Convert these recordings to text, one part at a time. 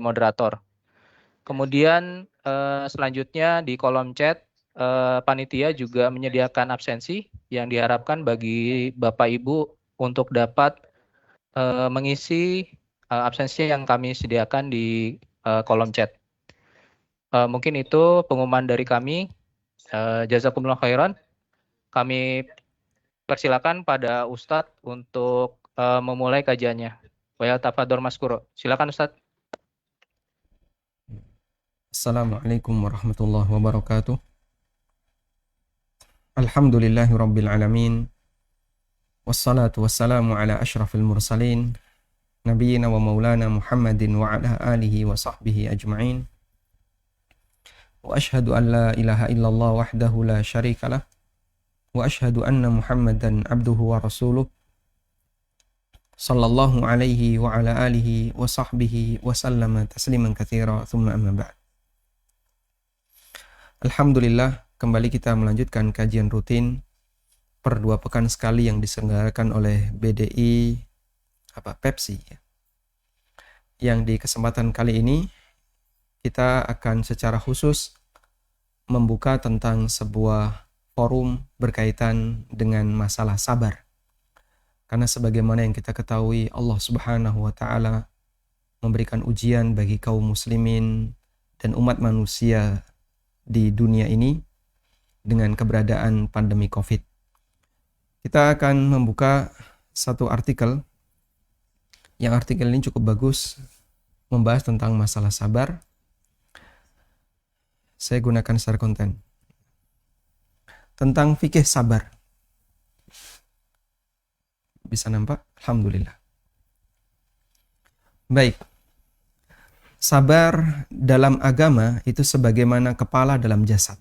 moderator. Kemudian selanjutnya di kolom chat panitia juga menyediakan absensi yang diharapkan bagi Bapak Ibu untuk dapat mengisi absensi yang kami sediakan di kolom chat. Mungkin itu pengumuman dari kami. Jazakumullah khairan. Kami persilakan pada Ustadz untuk memulai kajiannya. Wa tafadhol maskuro. Silakan Ustadz. Assalamualaikum warahmatullahi wabarakatuh. Alhamdulillahi rabbil alamin. Wassalatu wassalamu ala ashrafil mursalin Nabiyyina wa maulana Muhammadin wa ala alihi wa sahbihi ajma'in. Wa ashhadu an la ilaha illallah wahdahu la syarika lah. Wa ashhadu anna Muhammadan abduhu wa rasuluh. Sallallahu alaihi wa ala alihi wa sahbihi wa sallama tasliman katsira. Thumma amma ba'd. Alhamdulillah, kembali kita melanjutkan kajian rutin per 2 pekan sekali yang diselenggarakan oleh BDI Pepsi. Yang di kesempatan kali ini kita akan secara khusus membuka tentang sebuah forum berkaitan dengan masalah sabar. Karena sebagaimana yang kita ketahui, Allah Subhanahu wa taala memberikan ujian bagi kaum muslimin dan umat manusia di dunia ini dengan keberadaan pandemi COVID. Kita akan membuka satu artikel, yang artikel ini cukup bagus, membahas tentang masalah sabar. Saya gunakan secara konten. Tentang fikih sabar. Bisa nampak? Alhamdulillah. Baik. Sabar dalam agama itu sebagaimana kepala dalam jasad.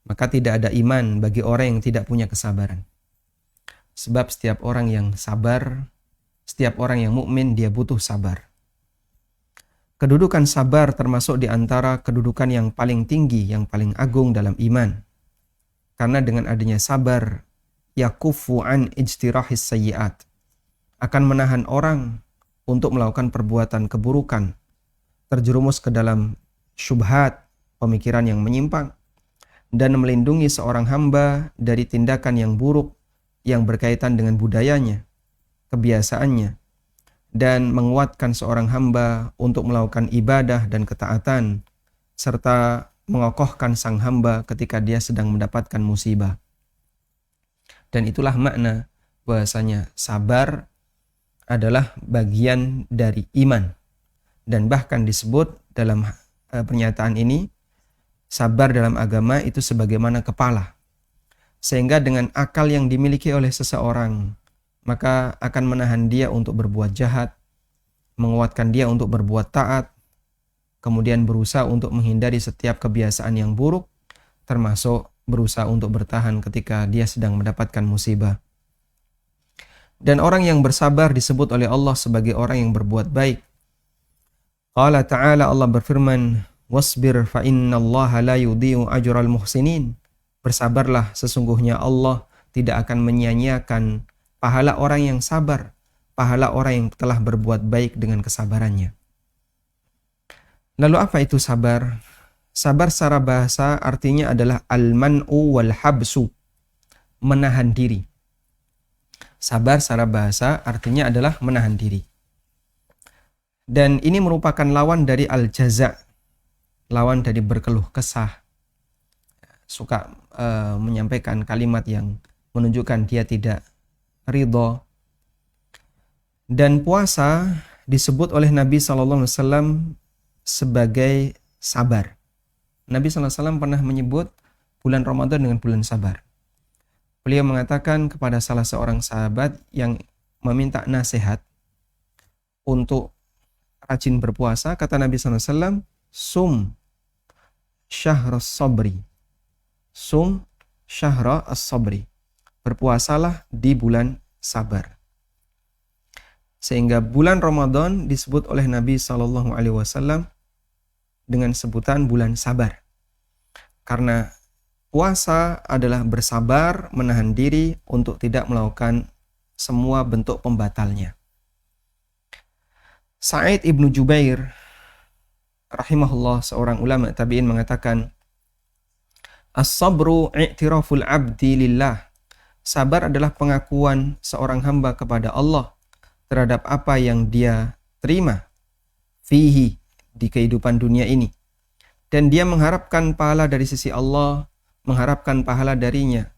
Maka tidak ada iman bagi orang yang tidak punya kesabaran. Sebab setiap orang yang sabar, setiap orang yang mukmin dia butuh sabar. Kedudukan sabar termasuk di antara kedudukan yang paling tinggi, yang paling agung dalam iman. Karena dengan adanya sabar, yakufu an ijtirahis sayyi'at, akan menahan orang untuk melakukan perbuatan keburukan, terjerumus ke dalam syubhat, pemikiran yang menyimpang, dan melindungi seorang hamba dari tindakan yang buruk yang berkaitan dengan budayanya, kebiasaannya, dan menguatkan seorang hamba untuk melakukan ibadah dan ketaatan, serta mengokohkan sang hamba ketika dia sedang mendapatkan musibah. Dan itulah makna bahasanya sabar adalah bagian dari iman. Dan bahkan disebut dalam pernyataan ini, sabar dalam agama itu sebagaimana kepala. Sehingga dengan akal yang dimiliki oleh seseorang, maka akan menahan dia untuk berbuat jahat, menguatkan dia untuk berbuat taat, kemudian berusaha untuk menghindari setiap kebiasaan yang buruk, termasuk berusaha untuk bertahan ketika dia sedang mendapatkan musibah. Dan orang yang bersabar disebut oleh Allah sebagai orang yang berbuat baik. Qala ta'ala, Allah berfirman, wasbir fa innallaha la yudhi'u ajral muhsinin. Bersabarlah, sesungguhnya Allah tidak akan menyia-nyiakan pahala orang yang sabar, pahala orang yang telah berbuat baik dengan kesabarannya. Lalu apa itu sabar? Sabar secara bahasa artinya adalah al-man'u wal habsu, menahan diri. Sabar secara bahasa artinya adalah menahan diri. Dan ini merupakan lawan dari al-jaza', lawan dari berkeluh kesah. Suka menyampaikan kalimat yang menunjukkan dia tidak ridho. Dan puasa disebut oleh Nabi SAW sebagai sabar. Nabi SAW pernah menyebut bulan Ramadan dengan bulan sabar. Beliau mengatakan kepada salah seorang sahabat yang meminta nasihat untuk rajin berpuasa, kata Nabi SAW, sum syahra sabri. Sum syahra as-sabri. Berpuasalah di bulan sabar. Sehingga bulan Ramadan disebut oleh Nabi SAW dengan sebutan bulan sabar. Karena puasa adalah bersabar, menahan diri untuk tidak melakukan semua bentuk pembatalnya. Sa'id ibnu Jubair rahimahullah, seorang ulama tabi'in, mengatakan, as-sabru i'tiraful abdi lillah. Sabar adalah pengakuan seorang hamba kepada Allah terhadap apa yang dia terima fihi, di kehidupan dunia ini. Dan dia mengharapkan pahala dari sisi Allah, mengharapkan pahala darinya.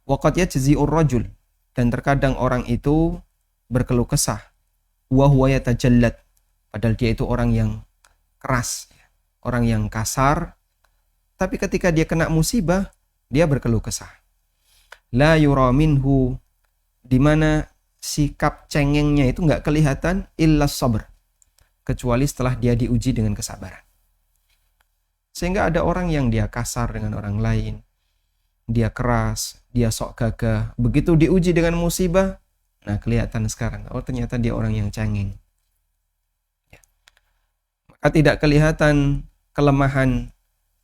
Waqad yajzi'ur rajul, dan terkadang orang itu berkeluh kesah. Wa huwa yatajallat, padahal dia itu orang yang keras, orang yang kasar. Tapi ketika dia kena musibah, dia berkeluh kesah. La yura minhu, di mana sikap cengengnya itu nggak kelihatan, illa sabr, kecuali setelah dia diuji dengan kesabaran. Sehingga ada orang yang dia kasar dengan orang lain, dia keras, dia sok gagah. Begitu diuji dengan musibah, nah kelihatan sekarang, oh ternyata dia orang yang cengeng. Ya. Maka tidak kelihatan kelemahan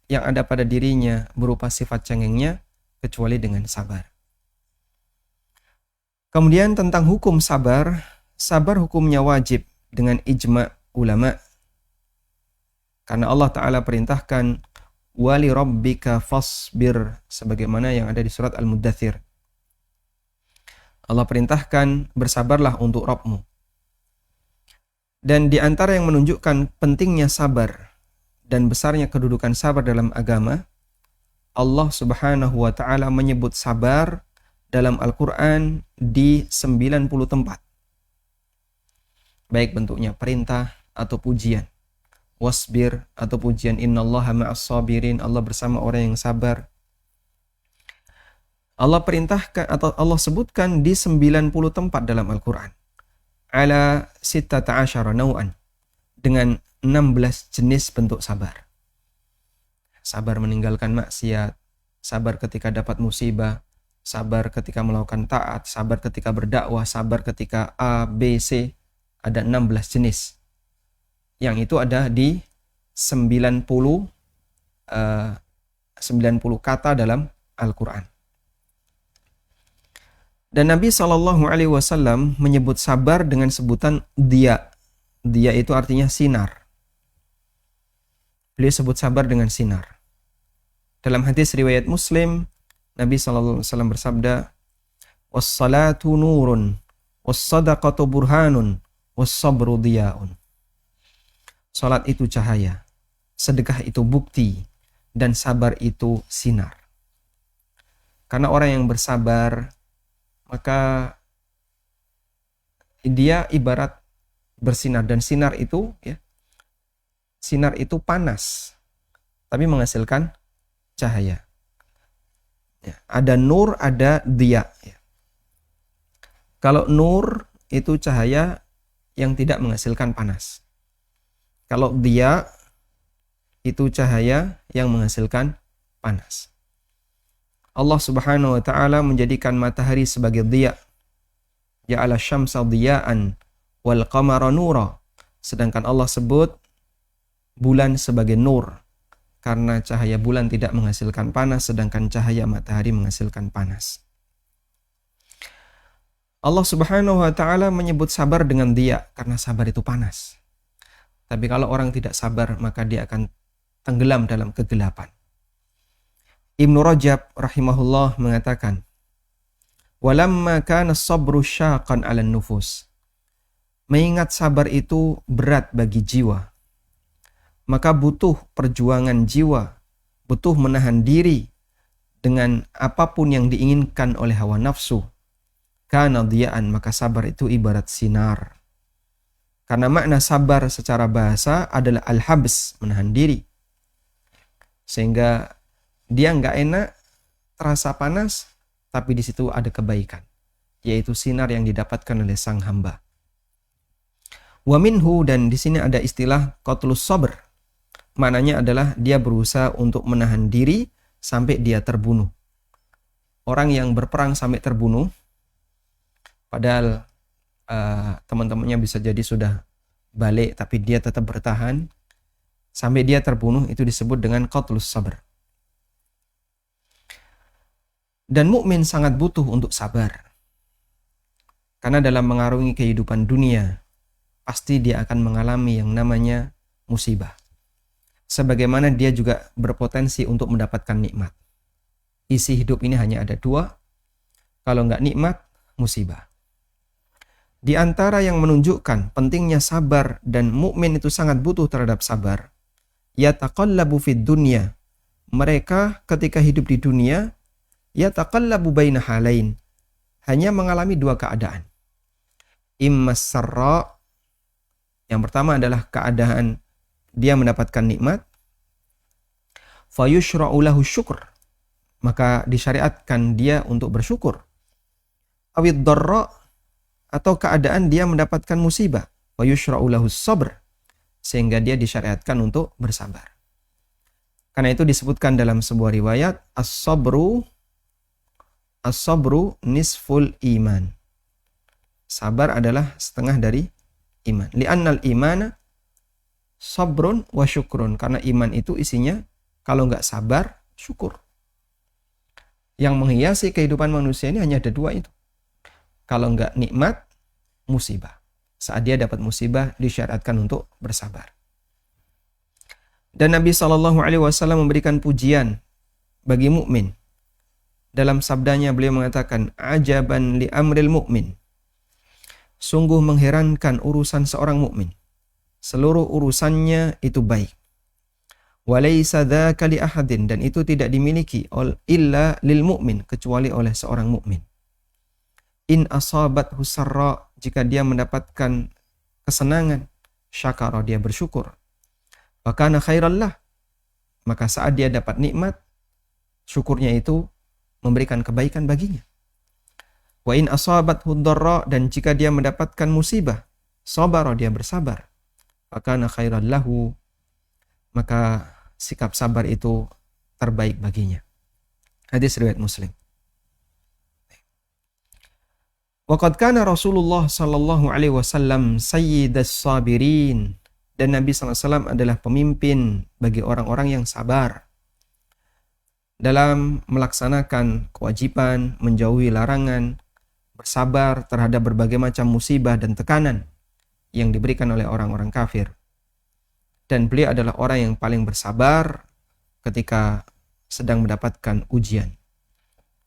yang ada pada dirinya berupa sifat cengengnya, kecuali dengan sabar. Kemudian tentang hukum sabar, sabar hukumnya wajib dengan ijma' ulama. Karena Allah Ta'ala perintahkan, wali rabbika fasbir, sebagaimana yang ada di surat Al-Muddathir. Allah perintahkan, bersabarlah untuk Rabbmu. Dan di antara yang menunjukkan pentingnya sabar dan besarnya kedudukan sabar dalam agama, Allah Subhanahu wa Ta'ala menyebut sabar dalam Al-Quran di 90 tempat. Baik bentuknya perintah atau pujian. Wasbir atau pujian, innallaha ma'as sabirin, Allah bersama orang yang sabar. Allah perintahkan atau Allah sebutkan di 90 tempat dalam Al-Quran. Ala sittata asyara naw'an, dengan 16 jenis bentuk sabar. Sabar meninggalkan maksiat, sabar ketika dapat musibah, sabar ketika melakukan taat, sabar ketika berdakwah, sabar ketika A, B, C. Ada 16 jenis. Yang itu ada di 90 kata dalam Al-Quran. Dan Nabi SAW menyebut sabar dengan sebutan dia. Dia itu artinya sinar. Beliau sebut sabar dengan sinar. Dalam hadis riwayat Muslim, Nabi SAW bersabda, was-salatu nurun, was-sadaqatu burhanun, was-sabru diya'un. Salat itu cahaya, sedekah itu bukti, dan sabar itu sinar. Karena orang yang bersabar, maka dia ibarat bersinar, dan sinar itu panas, tapi menghasilkan cahaya. Ya, ada nur, ada diya. Ya. Kalau nur itu cahaya yang tidak menghasilkan panas. Kalau diya itu cahaya yang menghasilkan panas. Allah Subhanahu wa Ta'ala menjadikan matahari sebagai diya. Ja'ala syamsa diya'an wal qamara nura. Sedangkan Allah sebut bulan sebagai nur, karena cahaya bulan tidak menghasilkan panas, sedangkan cahaya matahari menghasilkan panas. Allah Subhanahu wa Ta'ala menyebut sabar dengan diya, karena sabar itu panas. Tapi kalau orang tidak sabar, maka dia akan tenggelam dalam kegelapan. Ibnu Rajab rahimahullah mengatakan, walamma kana sabru syaqan 'alan nufus. Mengingat sabar itu berat bagi jiwa, maka butuh perjuangan jiwa, butuh menahan diri dengan apapun yang diinginkan oleh hawa nafsu. Kana diya'an, maka sabar itu ibarat sinar. Karena makna sabar secara bahasa adalah al-habs, menahan diri. Sehingga dia nggak enak, terasa panas, tapi di situ ada kebaikan, yaitu sinar yang didapatkan oleh sang hamba. Wa minhu, dan di sini ada istilah qatlus sabr. Maknanya adalah dia berusaha untuk menahan diri sampai dia terbunuh. Orang yang berperang sampai terbunuh, padahal teman-temannya bisa jadi sudah balik, tapi dia tetap bertahan sampai dia terbunuh, itu disebut dengan qatlus sabr. Dan mukmin sangat butuh untuk sabar. Karena dalam mengarungi kehidupan dunia, pasti dia akan mengalami yang namanya musibah. sebagaimana dia juga berpotensi untuk mendapatkan nikmat. Isi hidup ini hanya ada dua, kalau nggak nikmat, musibah. Di antara yang menunjukkan pentingnya sabar dan mukmin itu sangat butuh terhadap sabar, yataqallabu fid dunya. Mereka ketika hidup di dunia, yataqallabu baina halain, hanya mengalami dua keadaan. Immas sarra, yang pertama adalah keadaan dia mendapatkan nikmat, fayushra'u lahu syukur, maka disyariatkan dia untuk bersyukur. Awid dharra, atau keadaan dia mendapatkan musibah, fayushra'u lahu sabr, sehingga dia disyariatkan untuk bersabar. Karena itu disebutkan dalam sebuah riwayat, as-sabru nisful iman. Sabar adalah setengah dari iman. Li'annal imana sabrun wa syukrun. Karena iman itu isinya, kalau nggak sabar, syukur. Yang menghiasi kehidupan manusia ini hanya ada dua itu. Kalau nggak nikmat, musibah. Saat dia dapat musibah, disyariatkan untuk bersabar. Dan Nabi SAW memberikan pujian bagi mukmin. Dalam sabdanya beliau mengatakan, ajaban li amril mu'min. Sungguh mengherankan urusan seorang mukmin. Seluruh urusannya itu baik. Walaysa dzaka li ahadin, dan itu tidak dimiliki illa lil mu'min, kecuali oleh seorang mukmin. In asabathu sarra, jika dia mendapatkan kesenangan, syakara, dia bersyukur. Wa kana khairan lah, maka saat dia dapat nikmat, syukurnya itu memberikan kebaikan baginya. Wa in asabathu dharra, dan jika dia mendapatkan musibah, sabara, dia bersabar. Wa kana khairan lahu, maka sikap sabar itu terbaik baginya. Hadis riwayat Muslim. Waqad kana Rasulullah sallallahu alaihi wasallam sayyidas sabirin, dan Nabi sallallahu alaihi wasallam adalah pemimpin bagi orang-orang yang sabar dalam melaksanakan kewajiban, menjauhi larangan, bersabar terhadap berbagai macam musibah dan tekanan yang diberikan oleh orang-orang kafir. Dan beliau adalah orang yang paling bersabar ketika sedang mendapatkan ujian.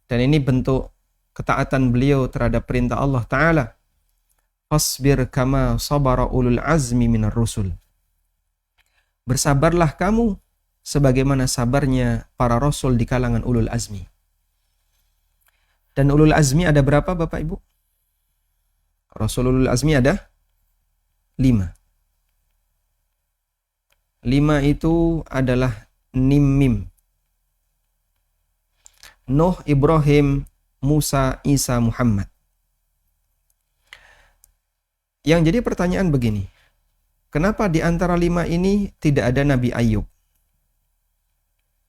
Dan ini bentuk ketaatan beliau terhadap perintah Allah Ta'ala. Fasbir kama sabara ulul azmi minar rusul. Bersabarlah kamu sebagaimana sabarnya para rasul di kalangan ulul azmi. Dan ulul azmi ada berapa Bapak Ibu? Rasul ulul azmi ada 5. 5 itu adalah Nimim, Nuh, Ibrahim, Musa, Isa, Muhammad. Yang jadi pertanyaan begini, kenapa di antara 5 ini tidak ada Nabi Ayub?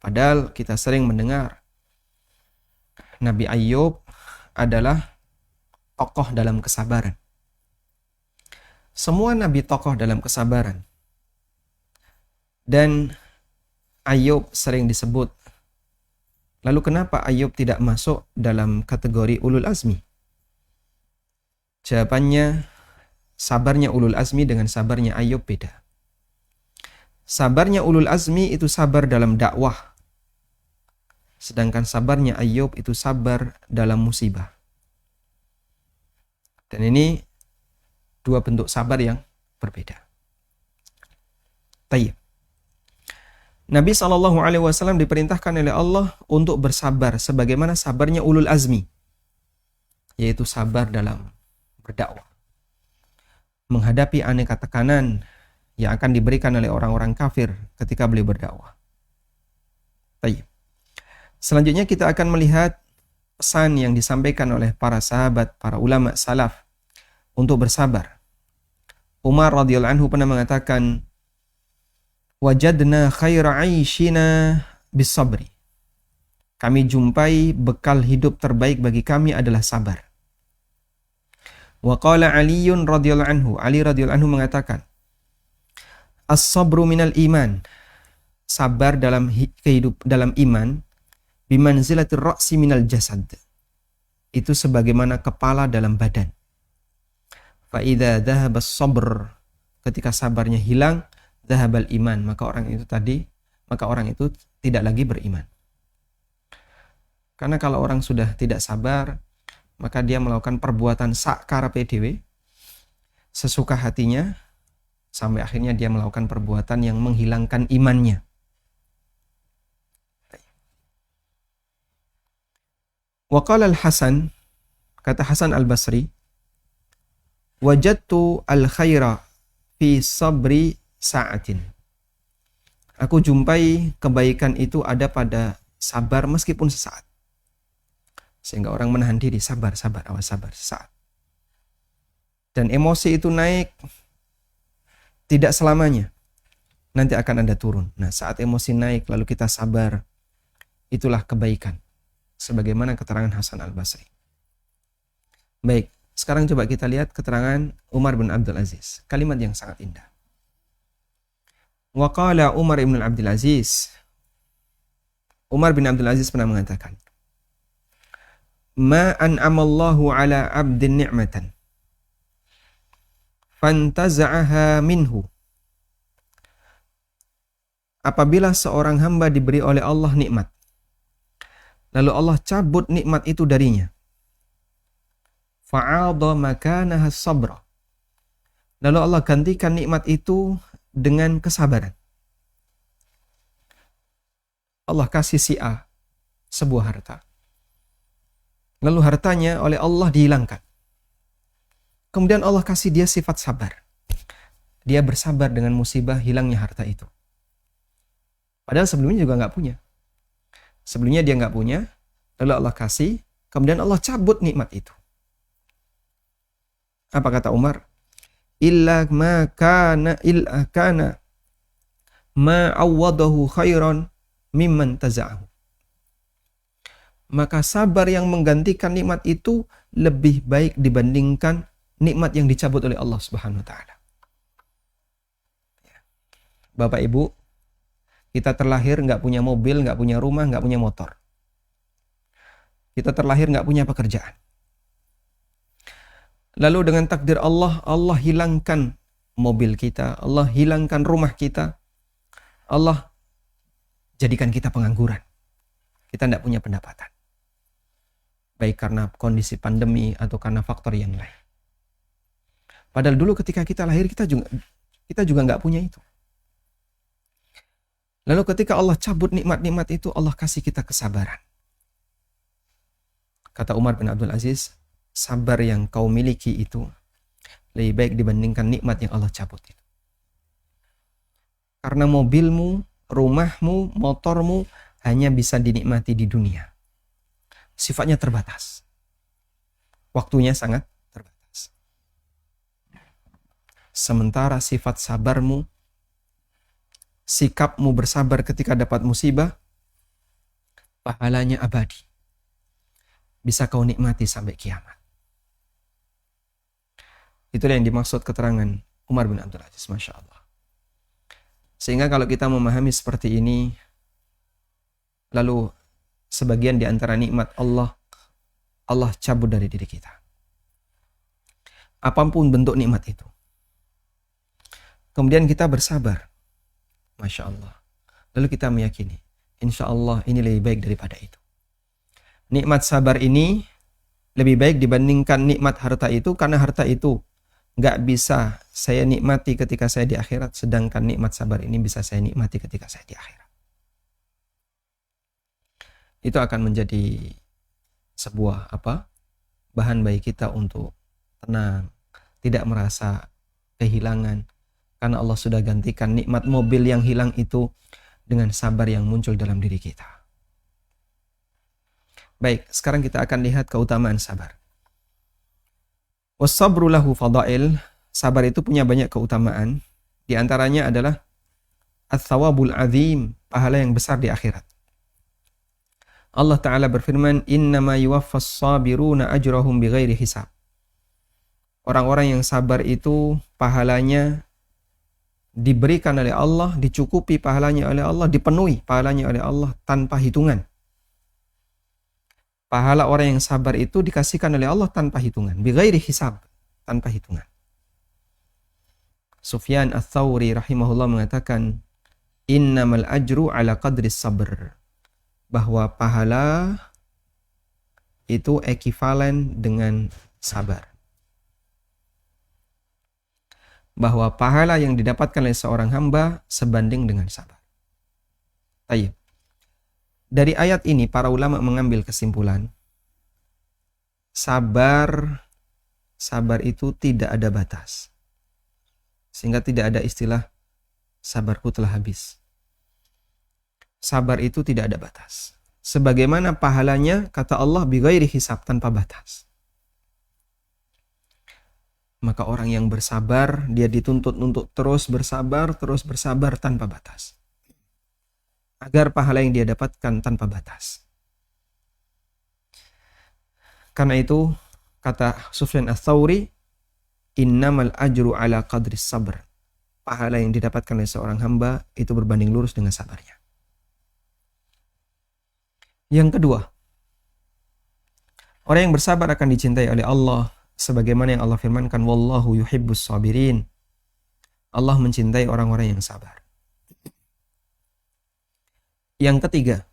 Padahal kita sering mendengar Nabi Ayub adalah tokoh dalam kesabaran. Semua Nabi tokoh dalam kesabaran. Dan Ayub sering disebut. Lalu kenapa Ayub tidak masuk dalam kategori ulul azmi? Jawabannya, sabarnya ulul azmi dengan sabarnya Ayub beda. Sabarnya ulul azmi itu sabar dalam dakwah. Sedangkan sabarnya Ayub itu sabar dalam musibah. Dan ini dua bentuk sabar yang berbeda. Tayyib. Nabi SAW diperintahkan oleh Allah untuk bersabar sebagaimana sabarnya ulul azmi, yaitu sabar dalam berdakwah, menghadapi aneka tekanan yang akan diberikan oleh orang-orang kafir ketika beliau berdakwah. Baik. Selanjutnya kita akan melihat pesan yang disampaikan oleh para sahabat, para ulama salaf untuk bersabar. Umar radhiyallahu anhu pernah mengatakan, wajadna khaira aishina bisabri. Kami jumpai bekal hidup terbaik bagi kami adalah sabar. Wa qala Aliun radhiyallahu anhu, Ali radhiyallahu anhu mengatakan, as-sabru minal iman. Sabar dalam dalam iman, bimanzilatir ra'si minal jasad. Itu sebagaimana kepala dalam badan. Fa idza dhahaba as-sabr, ketika sabarnya hilang, Zahabal iman, maka orang itu tidak lagi beriman. Karena kalau orang sudah tidak sabar, maka dia melakukan perbuatan sakar PDW, sesuka hatinya, sampai akhirnya dia melakukan perbuatan yang menghilangkan imannya. Wa qala al-Hasan, kata Hasan al-Basri, wajadtu al-khaira fi sabri sa'atin. Aku jumpai kebaikan itu ada pada sabar meskipun sesaat. Sehingga orang menahan diri, sabar sesaat. Dan emosi itu naik, tidak selamanya. Nanti akan ada turun. Nah, saat emosi naik lalu kita sabar, itulah kebaikan. Sebagaimana keterangan Hasan al-Basri. Baik, sekarang coba kita lihat keterangan Umar bin Abdul Aziz. Kalimat yang sangat indah. Wa qala Umar bin Abdul Aziz. Umar bin Abdul Aziz pernah mengatakan, ma an'amallahu ala abdin ni'matan fantaza'aha minhu. Apabila seorang hamba diberi oleh Allah nikmat, lalu Allah cabut nikmat itu darinya, fa'adha makanaha sabra. Lalu Allah gantikan nikmat itu dengan kesabaran. Allah kasih si A sebuah harta. Lalu hartanya oleh Allah dihilangkan. Kemudian Allah kasih dia sifat sabar. Dia bersabar dengan musibah hilangnya harta itu. Padahal sebelumnya juga nggak punya. Sebelumnya dia nggak punya, lalu Allah kasih, kemudian Allah cabut nikmat itu. Apa kata Umar? Illa kana ma awwadahu khairan mimman taza'ahu. Maka sabar yang menggantikan nikmat itu lebih baik dibandingkan nikmat yang dicabut oleh Allah Subhanahu wa taala. Bapak Ibu, kita terlahir nggak punya mobil, nggak punya rumah, nggak punya motor. Kita terlahir nggak punya pekerjaan. Lalu dengan takdir Allah, Allah hilangkan mobil kita, Allah hilangkan rumah kita, Allah jadikan kita pengangguran. Kita tidak punya pendapatan. Baik karena kondisi pandemi atau karena faktor yang lain. Padahal dulu ketika kita lahir kita juga nggak punya itu. Lalu ketika Allah cabut nikmat-nikmat itu, Allah kasih kita kesabaran. Kata Umar bin Abdul Aziz, sabar yang kau miliki itu lebih baik dibandingkan nikmat yang Allah cabut itu. Karena mobilmu, rumahmu, motormu hanya bisa dinikmati di dunia. Sifatnya terbatas. Waktunya sangat terbatas. Sementara sifat sabarmu, sikapmu bersabar ketika dapat musibah, pahalanya abadi. Bisa kau nikmati sampai kiamat. Itulah yang dimaksud keterangan Umar bin Abdul Aziz, Masya Allah. Sehingga kalau kita memahami seperti ini, lalu sebagian di antara nikmat Allah cabut dari diri kita. Apapun bentuk nikmat itu. Kemudian kita bersabar. Masya Allah. Lalu kita meyakini, insya Allah ini lebih baik daripada itu. Nikmat sabar ini lebih baik dibandingkan nikmat harta itu, karena harta itu nggak bisa saya nikmati ketika saya di akhirat, sedangkan nikmat sabar ini bisa saya nikmati ketika saya di akhirat. Itu akan menjadi sebuah bahan bagi kita untuk tenang, tidak merasa kehilangan, karena Allah sudah gantikan nikmat mobil yang hilang itu dengan sabar yang muncul dalam diri kita. Baik, sekarang kita akan lihat keutamaan sabar. Was-sabru lahu fadail. Sabar itu punya banyak keutamaan. Di antaranya adalah ats-tsawabul azim, pahala yang besar di akhirat. Allah Ta'ala berfirman, innama yuwaffas sabiruna ajrahum bighairi hisab. Orang-orang yang sabar itu pahalanya diberikan oleh Allah, dicukupi pahalanya oleh Allah, dipenuhi pahalanya oleh Allah tanpa hitungan. Pahala orang yang sabar itu dikasihkan oleh Allah tanpa hitungan. Bighairi hisab, tanpa hitungan. Sufyan Ats-Tsauri rahimahullah mengatakan, innamal ajru ala qadri sabr. Bahwa pahala itu ekivalen dengan sabar. Bahwa pahala yang didapatkan oleh seorang hamba sebanding dengan sabar. Baik. Dari ayat ini para ulama mengambil kesimpulan, sabar itu tidak ada batas. Sehingga tidak ada istilah sabarku telah habis. Sabar itu tidak ada batas. Sebagaimana pahalanya, kata Allah, bighairi hisab, tanpa batas. Maka orang yang bersabar, dia dituntut untuk terus bersabar tanpa batas. Agar pahala yang dia dapatkan tanpa batas. Karena itu, kata Sufyan Ats-Tsauri, innamal ajru ala qadri sabr. Pahala yang didapatkan oleh seorang hamba itu berbanding lurus dengan sabarnya. Yang kedua, orang yang bersabar akan dicintai oleh Allah, sebagaimana yang Allah firmankan, wallahu yuhibbus sabirin. Allah mencintai orang-orang yang sabar. Yang ketiga,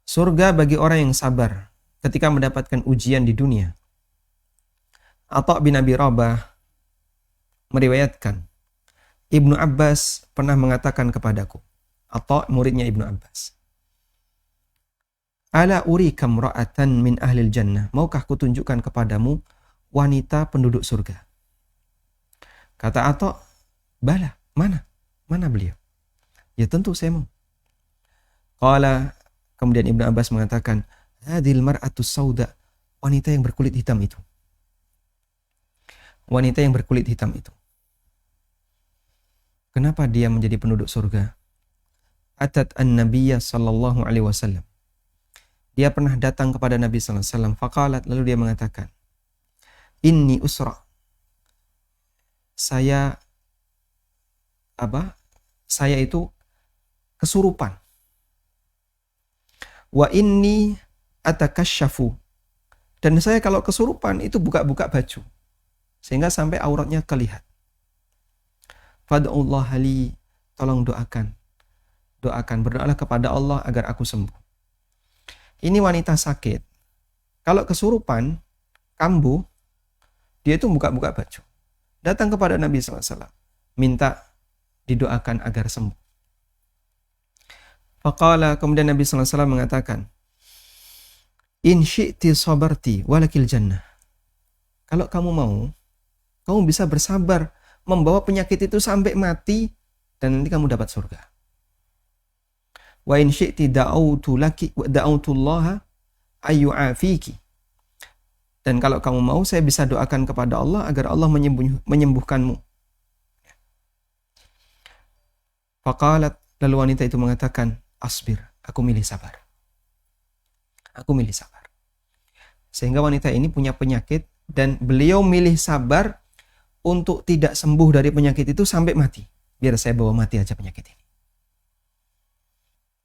surga bagi orang yang sabar ketika mendapatkan ujian di dunia. Atha bin Abi Rabah meriwayatkan, Ibnu Abbas pernah mengatakan kepadaku, Atha muridnya Ibnu Abbas, ala urikam ra'atan min ahlil jannah, maukah kutunjukkan kepadamu wanita penduduk surga? Kata Atha, bala, mana beliau? Ya tentu saya mau. Qala, kemudian Ibnu Abbas mengatakan, hadhil mar'atus sauda, wanita yang berkulit hitam itu. Wanita yang berkulit hitam itu. Kenapa dia menjadi penduduk surga? Atat an-nabiyya sallallahu alaihi wasallam. Dia pernah datang kepada Nabi sallallahu alaihi wasallam. Faqalat, lalu dia mengatakan, inni usra. Saya itu kesurupan. Wa inni atakasyafu. Dan saya kalau kesurupan itu buka-buka baju. Sehingga sampai auratnya kelihatan. Fad'ullah li, tolong doakan. Berdoalah kepada Allah agar aku sembuh. Ini wanita sakit. Kalau kesurupan, kambuh, dia itu buka-buka baju. Datang kepada Nabi SAW. Minta didoakan agar sembuh. Faqala, kemudian Nabi SAW mengatakan, in syi'ti sabarti walakil jannah. Kalau kamu mau, kamu bisa bersabar membawa penyakit itu sampai mati dan nanti kamu dapat surga. Wa in syi'ti da'autullaha ayyu'afiki. Dan kalau kamu mau, saya bisa doakan kepada Allah agar Allah menyembuhkanmu. Faqalat, lalu wanita itu mengatakan, asbir, aku milih sabar. Sehingga wanita ini punya penyakit dan beliau milih sabar untuk tidak sembuh dari penyakit itu sampai mati. Biar saya bawa mati aja penyakit ini.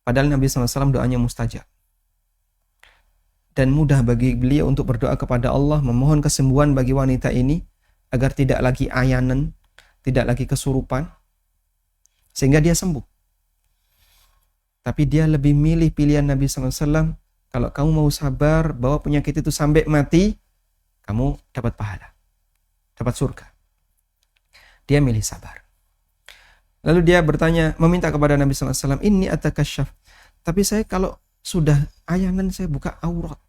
Padahal Nabi SAW doanya mustajab. Dan mudah bagi beliau untuk berdoa kepada Allah, memohon kesembuhan bagi wanita ini, agar tidak lagi ayanan, tidak lagi kesurupan, sehingga dia sembuh. Tapi dia lebih milih pilihan Nabi SAW, kalau kamu mau sabar, bawa penyakit itu sampai mati, kamu dapat pahala, dapat surga. Dia milih sabar. Lalu dia bertanya, meminta kepada Nabi SAW, inni atakasyaf. Tapi saya kalau sudah ayanan, saya buka aurat.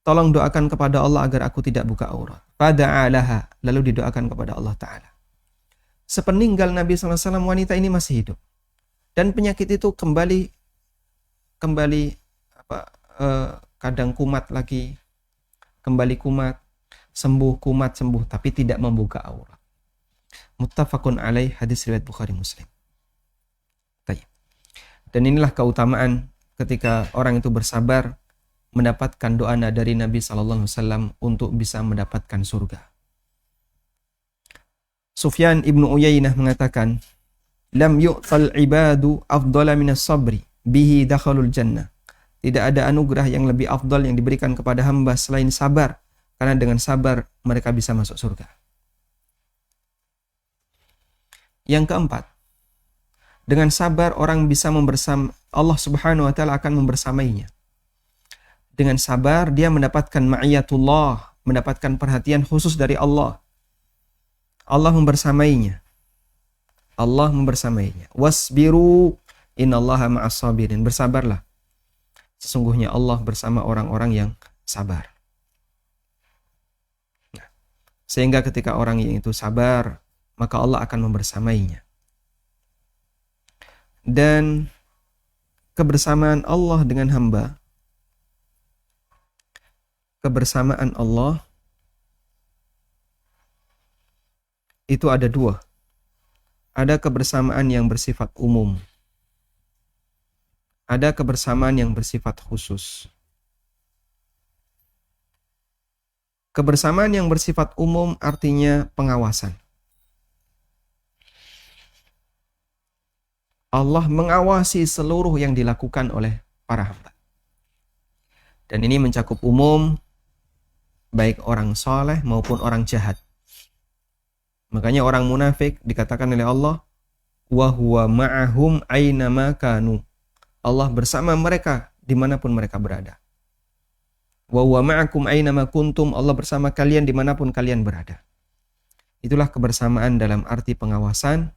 Tolong doakan kepada Allah agar aku tidak buka aurat. Fada'alaha, lalu didoakan kepada Allah Ta'ala. Sepeninggal Nabi SAW, wanita ini masih hidup. Dan penyakit itu kembali kadang kumat lagi, kembali kumat, sembuh, tapi tidak membuka aurat. Muttafaqun alaih, hadis riwayat Bukhari Muslim. Dan inilah keutamaan ketika orang itu bersabar mendapatkan doa dari Nabi SAW untuk bisa mendapatkan surga. Sufyan ibnu Uyainah mengatakan, lam yu'tal ibadu afdala minas sabri bihi dakhalul jannah. Tidak ada anugerah yang lebih afdal yang diberikan kepada hamba selain sabar, karena dengan sabar mereka bisa masuk surga. Yang keempat, dengan sabar orang bisa Allah Subhanahu wa taala akan membersamainya. Dengan sabar dia mendapatkan ma'iyatullah, mendapatkan perhatian khusus dari Allah. Allah membersamainya. Allah membersamainya. Wasbiru innallaha ma'as sabirin. Bersabarlah. Sesungguhnya Allah bersama orang-orang yang sabar. Nah, sehingga ketika orang yang itu sabar, maka Allah akan membersamainya. Dan kebersamaan Allah dengan hamba, kebersamaan Allah itu ada dua. Ada kebersamaan yang bersifat umum. Ada kebersamaan yang bersifat khusus. Kebersamaan yang bersifat umum artinya pengawasan. Allah mengawasi seluruh yang dilakukan oleh para hamba. Dan ini mencakup umum, baik orang soleh maupun orang jahat. Makanya orang munafik dikatakan oleh Allah, wa huwa ma'ahum aynama kanu. Allah bersama mereka dimanapun mereka berada. Wa huwa ma'akum aynama kuntum. Allah bersama kalian dimanapun kalian berada. Itulah kebersamaan dalam arti pengawasan,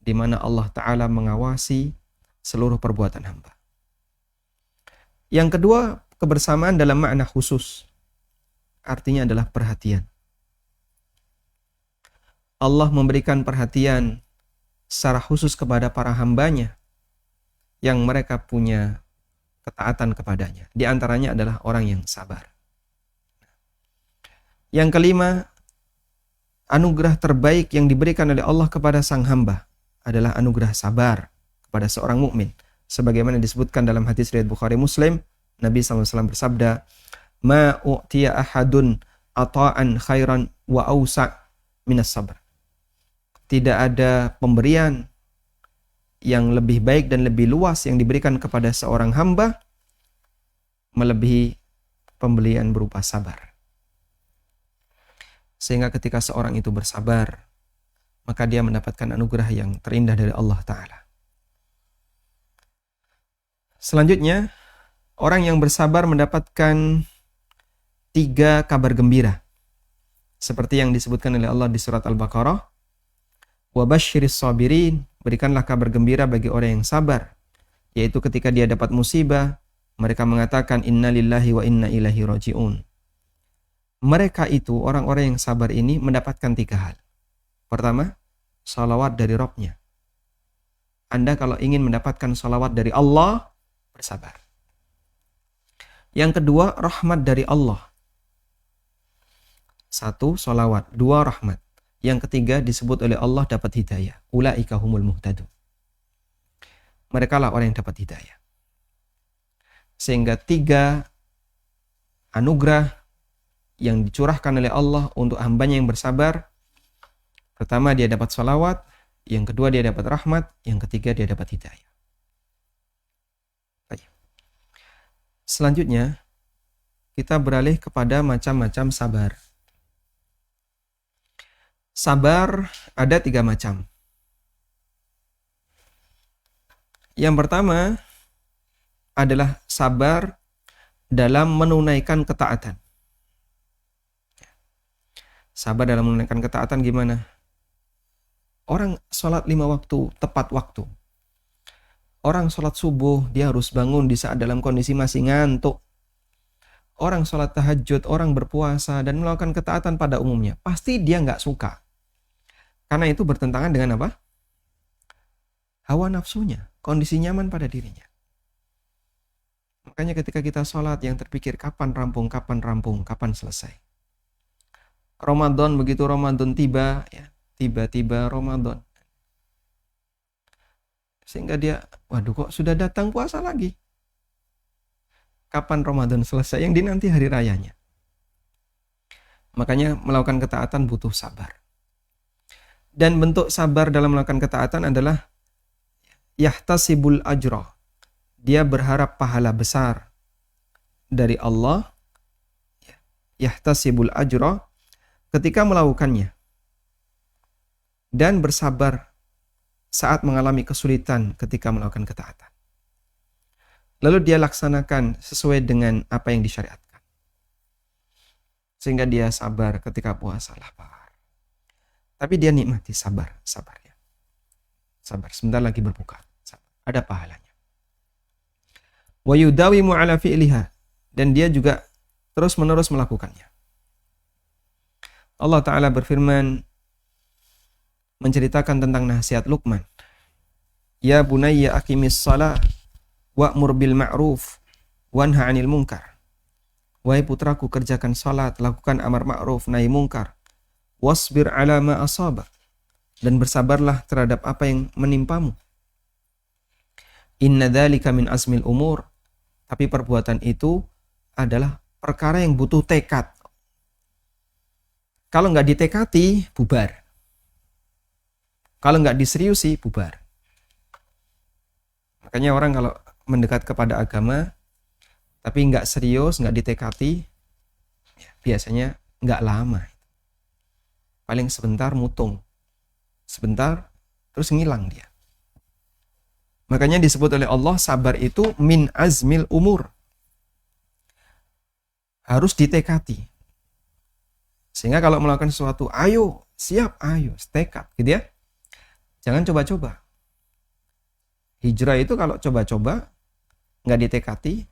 di mana Allah Ta'ala mengawasi seluruh perbuatan hamba. Yang kedua, kebersamaan dalam makna khusus. Artinya adalah perhatian. Allah memberikan perhatian secara khusus kepada para hambanya yang mereka punya ketaatan kepadanya. Di antaranya adalah orang yang sabar. Yang kelima, anugerah terbaik yang diberikan oleh Allah kepada sang hamba adalah anugerah sabar kepada seorang mukmin. Sebagaimana disebutkan dalam hadis riwayat Bukhari Muslim, Nabi SAW bersabda, "Ma u'tiya ahadun ata'an khairan wa awsa' minas sabr." Tidak ada pemberian yang lebih baik dan lebih luas yang diberikan kepada seorang hamba melebihi pemberian berupa sabar. Sehingga ketika seorang itu bersabar, maka dia mendapatkan anugerah yang terindah dari Allah Ta'ala. Selanjutnya, orang yang bersabar mendapatkan 3 kabar gembira. Seperti yang disebutkan oleh Allah di surat Al-Baqarah. Wa basyiris sabirin, berikanlah kabar gembira bagi orang yang sabar. Yaitu ketika dia dapat musibah, mereka mengatakan inna lillahi wa inna ilaihi raji'un. Mereka itu, orang-orang yang sabar ini mendapatkan 3 hal. Pertama, salawat dari Rabb-nya. Anda kalau ingin mendapatkan salawat dari Allah, bersabar. Yang kedua, rahmat dari Allah. 1, salawat. 2, rahmat. Yang ketiga, disebut oleh Allah dapat hidayah. Ulaika humul muhtadun. Mereka lah orang yang dapat hidayah. Sehingga 3 anugerah yang dicurahkan oleh Allah untuk hambanya yang bersabar. Pertama, dia dapat salawat. Yang kedua, dia dapat rahmat. Yang ketiga, dia dapat hidayah. Baik. Selanjutnya, kita beralih kepada macam-macam sabar. Sabar ada 3 macam. Yang pertama adalah sabar dalam menunaikan ketaatan. Sabar dalam menunaikan ketaatan gimana? Orang sholat 5 waktu, tepat waktu. Orang sholat subuh, dia harus bangun di saat dalam kondisi masih ngantuk. Orang sholat tahajud, orang berpuasa, dan melakukan ketaatan pada umumnya. Pasti dia nggak suka. Karena itu bertentangan dengan apa? Hawa nafsunya, kondisi nyaman pada dirinya. Makanya ketika kita sholat yang terpikir kapan rampung, kapan selesai. Ramadan, begitu Ramadan tiba, ya, tiba-tiba Ramadan. Sehingga dia, waduh kok sudah datang puasa lagi. Kapan Ramadan selesai? Yang dinanti hari rayanya. Makanya melakukan ketaatan butuh sabar. Dan bentuk sabar dalam melakukan ketaatan adalah yahtasibul ajra. Dia berharap pahala besar dari Allah. Yahtasibul ajra ketika melakukannya. Dan bersabar saat mengalami kesulitan ketika melakukan ketaatan. Lalu dia laksanakan sesuai dengan apa yang disyariatkan. Sehingga dia sabar ketika puasa, lapar. Tapi dia nikmati sabar ya. Sabar, sebentar lagi berbuka. Sabar. Ada pahalanya. Wa yudawimu ala fi'liha, dan dia juga terus-menerus melakukannya. Allah Ta'ala berfirman menceritakan tentang nasihat Luqman. Ya bunayya aqimis shalah wa'mur bil ma'ruf wanha 'anil munkar. Wahai putraku, kerjakan salat, lakukan amar ma'ruf nahi munkar. Wasbir 'ala ma asabak, dan bersabarlah terhadap apa yang menimpamu. Inna dzalika min azmil umur. Tapi perbuatan itu adalah perkara yang butuh tekad. Kalau nggak ditekati, bubar. Kalau nggak diseriusi, bubar. Makanya orang kalau mendekat kepada agama, tapi nggak serius, nggak ditekati, ya, biasanya nggak lama. Paling sebentar mutung. Sebentar, terus ngilang dia. Makanya disebut oleh Allah, sabar itu min azmil umur. Harus ditekati. Sehingga kalau melakukan sesuatu, ayo, siap, ayo, tekad, gitu ya. Jangan coba-coba. Hijrah itu kalau coba-coba, nggak ditekati,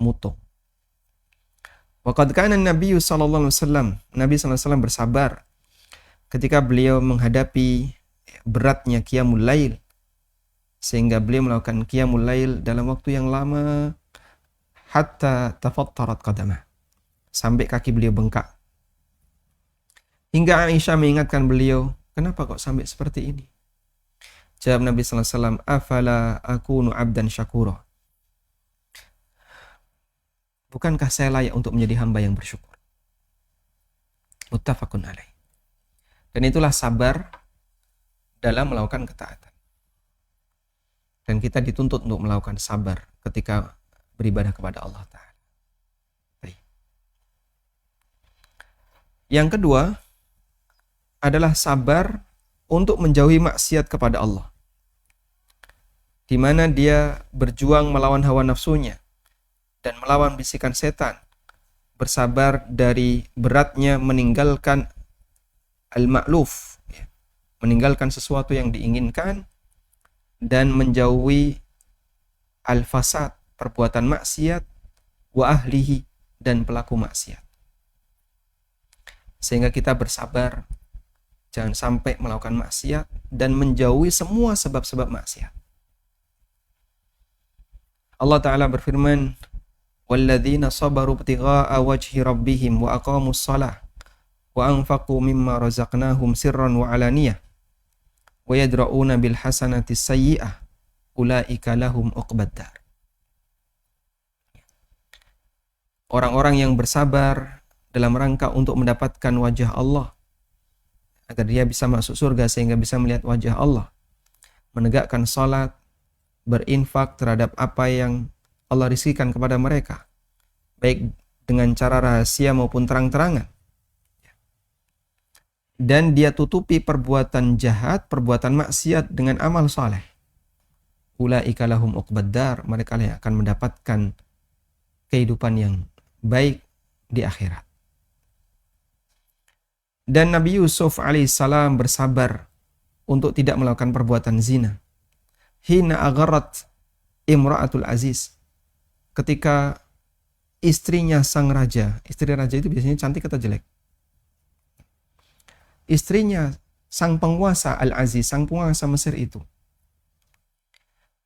mutung. Waqad kana Nabi sallallahu alaihi wasallam, Nabi sallallahu alaihi wasallam bersabar ketika beliau menghadapi beratnya qiyamul lail, sehingga beliau melakukan qiyamul lail dalam waktu yang lama, hatta tafattarat qadamah, sampai kaki beliau bengkak. Hingga Aisyah mengingatkan beliau, kenapa kok sampai seperti ini? Jawab Nabi sallallahu alaihi wasallam, afala akunu abdan syakura. Bukankah saya layak untuk menjadi hamba yang bersyukur? Muttafaqun alaih. Dan itulah sabar dalam melakukan ketaatan. Dan kita dituntut untuk melakukan sabar ketika beribadah kepada Allah Ta'ala. Yang kedua adalah sabar untuk menjauhi maksiat kepada Allah, di mana dia berjuang melawan hawa nafsunya dan melawan bisikan setan, bersabar dari beratnya meninggalkan al-ma'luf, meninggalkan sesuatu yang diinginkan, dan menjauhi al-fasad, perbuatan maksiat, wa ahlihi, dan pelaku maksiat. Sehingga kita bersabar jangan sampai melakukan maksiat dan menjauhi semua sebab-sebab maksiat. Allah Ta'ala berfirman, وَالَّذِينَ صَبَرُوا ابْتِغَاءَ وَجْهِ رَبِّهِمْ وَأَقَامُوا الصَّلَاةَ وَأَنْفَقُوا مِمَّا رَزَقْنَاهُمْ سِرًّا وَعَلَانِيَةً وَيَدْرَؤُونَ بِالْحَسَنَةِ السَّيِّئَةَ أُولَئِكَ لَهُمْ عُقْبَى الدَّارِ. Orang-orang yang bersabar dalam rangka untuk mendapatkan wajah Allah, agar dia bisa masuk surga sehingga bisa melihat wajah Allah, menegakkan salat, berinfak terhadap apa yang Allah rizkikan kepada mereka, baik dengan cara rahasia maupun terang-terangan. Dan dia tutupi perbuatan jahat, perbuatan maksiat dengan amal saleh. Ulaika lahum uqbad dar, mereka yang akan mendapatkan kehidupan yang baik di akhirat. Dan Nabi Yusuf alaihissalam bersabar untuk tidak melakukan perbuatan zina. Hina agharat imra'atul aziz, ketika istrinya sang raja, istri raja itu biasanya cantik atau jelek? Istrinya sang penguasa Al-Aziz, sang penguasa Mesir itu,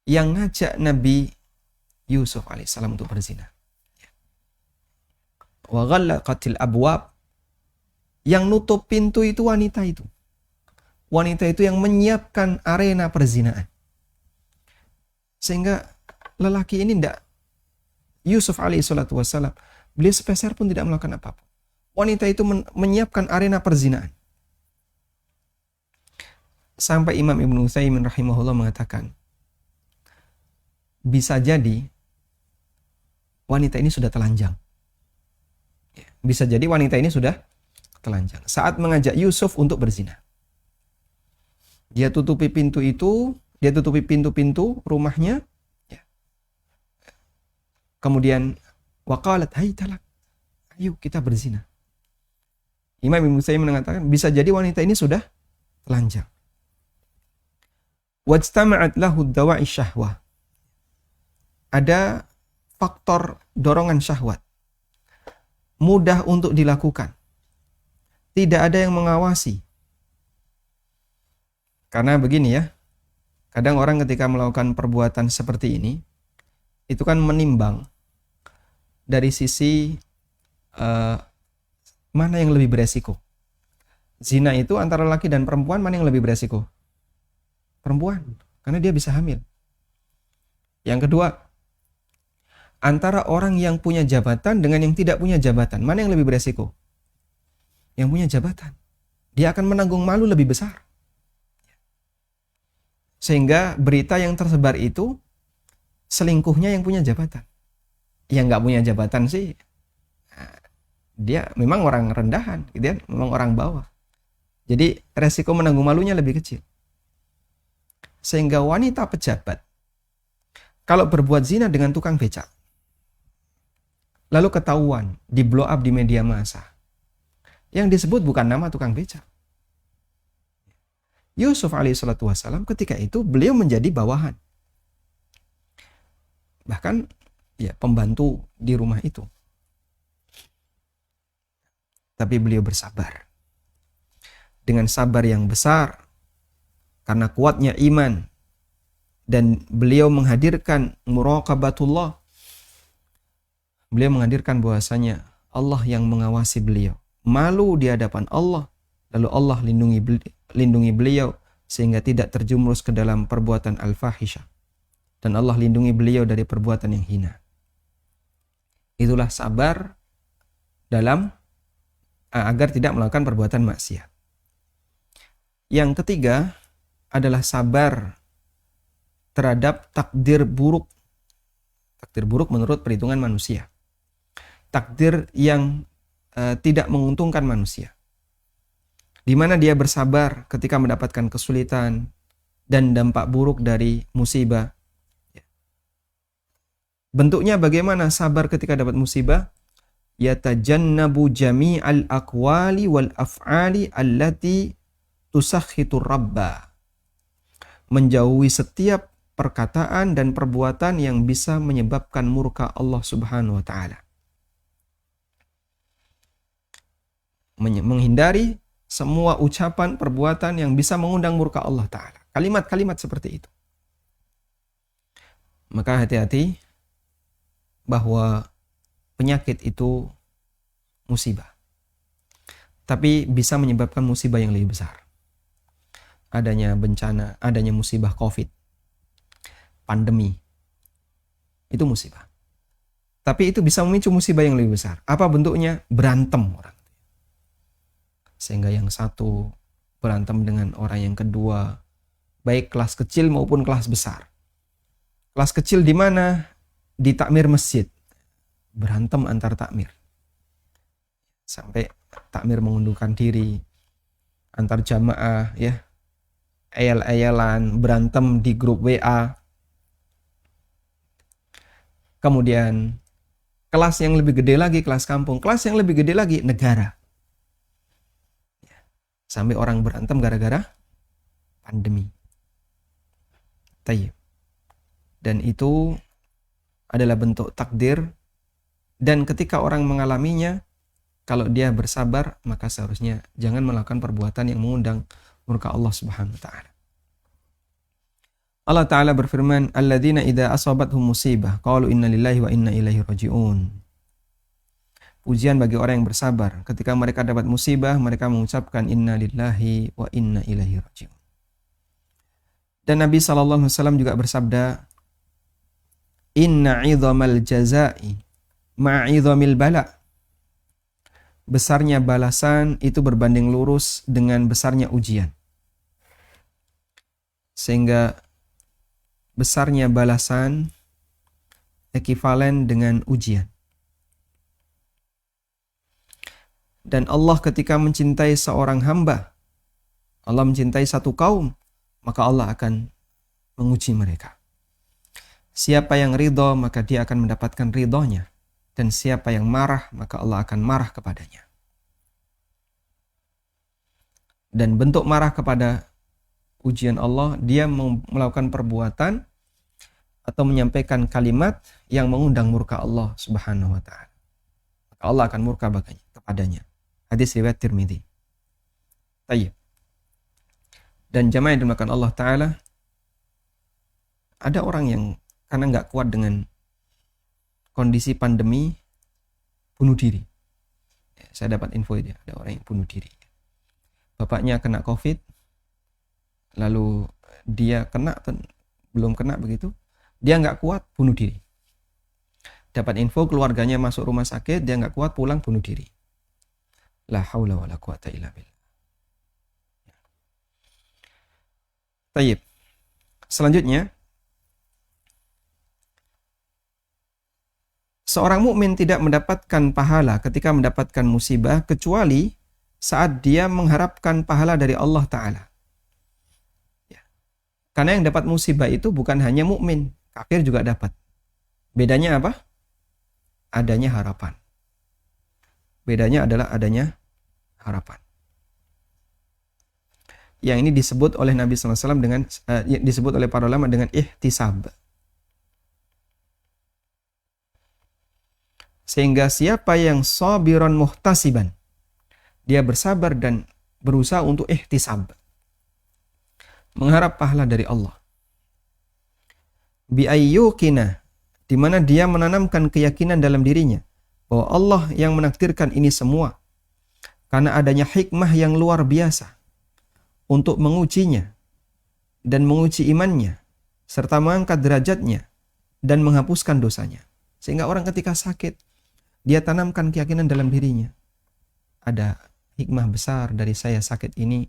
yang ngajak Nabi Yusuf alaihissalam untuk berzina. Wa ghallaqatil abwab, yang nutup pintu itu wanita itu. Wanita itu yang menyiapkan arena perzinaan. Sehingga lelaki ini tidak, Yusuf alaihissalatu wassalam, beliau sepeser pun tidak melakukan apa-apa. Wanita itu menyiapkan arena perzinaan. Sampai Imam Ibnu Utsaimin rahimahullah mengatakan, bisa jadi wanita ini sudah telanjang. Bisa jadi wanita ini sudah telanjang saat mengajak Yusuf untuk berzina. Dia tutupi pintu itu, dia tutupi pintu-pintu rumahnya, ya. Kemudian waqalat hai talak, ayo kita berzina. Imam Ibnu Utsaimin mengatakan bisa jadi wanita ini sudah telanjang. Wajtama'at lahu dawa'i syahwah. Ada faktor dorongan syahwat. Mudah untuk dilakukan. Tidak ada yang mengawasi. Karena begini ya, kadang orang ketika melakukan perbuatan seperti ini, itu kan menimbang dari sisi mana yang lebih beresiko. Zina itu antara laki dan perempuan, mana yang lebih beresiko? Perempuan, karena dia bisa hamil. Yang kedua, antara orang yang punya jabatan dengan yang tidak punya jabatan, mana yang lebih beresiko? Yang punya jabatan. Dia akan menanggung malu lebih besar. Sehingga berita yang tersebar itu selingkuhnya yang punya jabatan. Yang nggak punya jabatan sih, dia memang orang rendahan, gitu ya, memang orang bawah. Jadi resiko menanggung malunya lebih kecil. Sehingga wanita pejabat, kalau berbuat zina dengan tukang becak, lalu ketahuan, di blow up di media massa, yang disebut bukan nama tukang becak. Yusuf alaihissalatu wassalam ketika itu beliau menjadi bawahan. Bahkan ya pembantu di rumah itu. Tapi beliau bersabar. Dengan sabar yang besar, karena kuatnya iman, dan beliau menghadirkan muraqabatullah. Beliau menghadirkan bahwasanya Allah yang mengawasi beliau. Malu di hadapan Allah, lalu Allah lindungi beliau sehingga tidak terjumus ke dalam perbuatan al-fahisyah. Dan Allah lindungi beliau dari perbuatan yang hina. Itulah sabar dalam agar tidak melakukan perbuatan maksiat. Yang ketiga adalah sabar terhadap takdir buruk. Takdir buruk menurut perhitungan manusia. Takdir yang tidak menguntungkan manusia. Di mana dia bersabar ketika mendapatkan kesulitan dan dampak buruk dari musibah. Bentuknya bagaimana sabar ketika dapat musibah? Yatajannabu jami'al aqwali wal af'ali allati tusakhitur rabba. Menjauhi setiap perkataan dan perbuatan yang bisa menyebabkan murka Allah Subhanahu wa taala. Menghindari semua ucapan perbuatan yang bisa mengundang murka Allah taala. Kalimat-kalimat seperti itu. Maka hati-hati bahwa penyakit itu musibah. Tapi bisa menyebabkan musibah yang lebih besar. Adanya bencana, adanya musibah COVID, pandemi, itu musibah. Tapi itu bisa memicu musibah yang lebih besar. Apa bentuknya? Berantem orang. Sehingga yang satu berantem dengan orang yang kedua, baik kelas kecil maupun kelas besar. Kelas kecil di mana? Di takmir masjid. Berantem antar takmir. Sampai takmir mengundurkan diri, antar jamaah, ya. Ayal-ayalan, berantem di grup WA. Kemudian kelas yang lebih gede lagi, kelas kampung. Kelas yang lebih gede lagi, negara. Sampai orang berantem gara-gara pandemi. Tayyib. Dan itu adalah bentuk takdir. Dan ketika orang mengalaminya, kalau dia bersabar, maka seharusnya jangan melakukan perbuatan yang mengundang murka Allah Subhanahu wa taala. Allah taala berfirman, "Alladzina idza asabathum musibah qalu inna lillahi wa inna ilaihi raji'un." Pujian bagi orang yang bersabar. Ketika mereka dapat musibah, mereka mengucapkan inna lillahi wa inna ilaihi raji'un. Dan Nabi sallallahu alaihi wasallam juga bersabda, "Inna 'idhamal jazaa'i ma'idhamil bala." Besarnya balasan itu berbanding lurus dengan besarnya ujian. Sehingga besarnya balasan ekivalen dengan ujian. Dan Allah ketika mencintai seorang hamba, Allah mencintai satu kaum, maka Allah akan menguji mereka. Siapa yang ridho, maka dia akan mendapatkan ridhonya. Dan siapa yang marah, maka Allah akan marah kepadanya. Dan bentuk marah kepada ujian Allah, dia melakukan perbuatan atau menyampaikan kalimat yang mengundang murka Allah Subhanahu wa taala. Maka Allah akan murka kepadanya. Hadis riwayat Tirmidzi. Tayyib. Dan jamaah yang dimuliakan Allah taala, ada orang yang karena nggak kuat dengan kondisi pandemi bunuh diri. Saya dapat info itu, ada orang yang bunuh diri. Bapaknya kena COVID, lalu dia belum kena begitu, dia nggak kuat, bunuh diri. Dapat info keluarganya masuk rumah sakit, dia nggak kuat, pulang bunuh diri. La haula wala quwata illa billah. Tayyib. Selanjutnya, seorang mukmin tidak mendapatkan pahala ketika mendapatkan musibah kecuali saat dia mengharapkan pahala dari Allah Ta'ala. Ya. Karena yang dapat musibah itu bukan hanya mukmin, kafir juga dapat. Bedanya apa? Adanya harapan. Bedanya adalah adanya harapan. Yang ini disebut oleh Nabi SAW dengan disebut oleh para ulama dengan ihtisab. Sehingga siapa yang sabiran muhtasiban, dia bersabar dan berusaha untuk ihtisab, mengharap pahala dari Allah. Bi ayyukina, di mana dia menanamkan keyakinan dalam dirinya bahwa Allah yang menakdirkan ini semua karena adanya hikmah yang luar biasa untuk mengujinya dan menguji imannya serta mengangkat derajatnya dan menghapuskan dosanya. Sehingga orang ketika sakit, dia tanamkan keyakinan dalam dirinya. Ada hikmah besar dari saya sakit ini.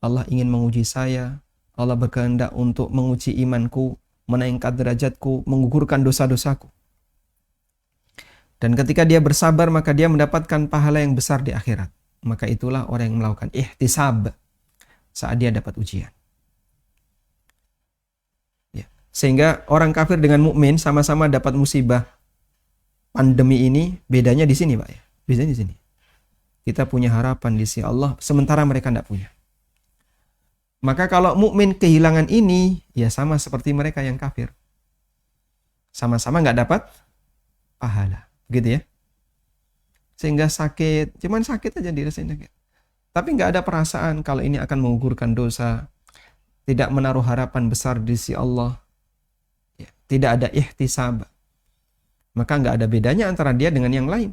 Allah ingin menguji saya. Allah berkehendak untuk menguji imanku, menaikkan derajatku, menggugurkan dosa-dosaku. Dan ketika dia bersabar, maka dia mendapatkan pahala yang besar di akhirat. Maka itulah orang yang melakukan ihtisab saat dia dapat ujian. Ya. Sehingga orang kafir dengan mukmin sama-sama dapat musibah pandemi ini, bedanya di sini, Pak ya. Bedanya di sini. Kita punya harapan di sisi Allah, sementara mereka tidak punya. Maka kalau mukmin kehilangan ini, ya sama seperti mereka yang kafir. Sama-sama nggak dapat pahala, begitu ya. Sehingga sakit, cuman sakit aja dirasain sakit. Tapi nggak ada perasaan kalau ini akan menggugurkan dosa, tidak menaruh harapan besar di sisi Allah, ya, tidak ada ihtisab. Maka nggak ada bedanya antara dia dengan yang lain.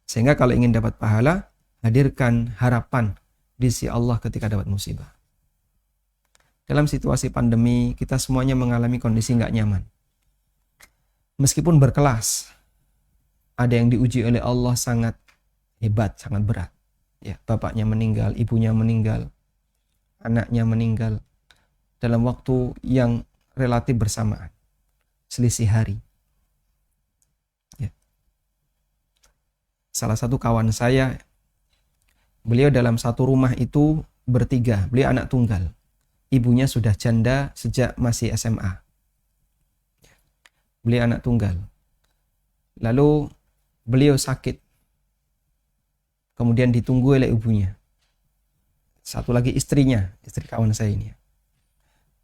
Sehingga kalau ingin dapat pahala, hadirkan harapan di sisi Allah ketika dapat musibah. Dalam situasi pandemi, kita semuanya mengalami kondisi nggak nyaman. Meskipun berkelas, ada yang diuji oleh Allah sangat hebat, sangat berat. Ya, bapaknya meninggal, ibunya meninggal, anaknya meninggal dalam waktu yang relatif bersamaan, selisih hari. Ya. Salah satu kawan saya, beliau dalam satu rumah itu bertiga, beliau anak tunggal. Ibunya sudah janda sejak masih SMA. Beliau anak tunggal. Lalu beliau sakit. Kemudian ditunggu oleh ibunya. Satu lagi istrinya, istri kawan saya ini.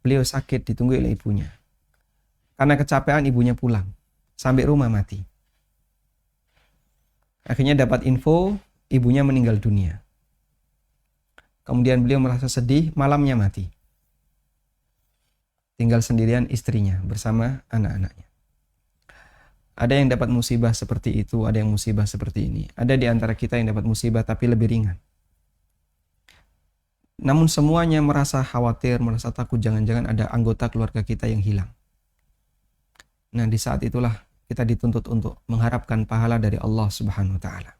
Beliau sakit, ditunggu oleh ibunya. Karena kecapean ibunya pulang. Sampai rumah mati. Akhirnya dapat info, ibunya meninggal dunia. Kemudian beliau merasa sedih, malamnya mati. Tinggal sendirian istrinya bersama anak-anaknya. Ada yang dapat musibah seperti itu, ada yang musibah seperti ini. Ada di antara kita yang dapat musibah tapi lebih ringan. Namun semuanya merasa khawatir, merasa takut jangan-jangan ada anggota keluarga kita yang hilang. Nah, di saat itulah kita dituntut untuk mengharapkan pahala dari Allah Subhanahu wa taala.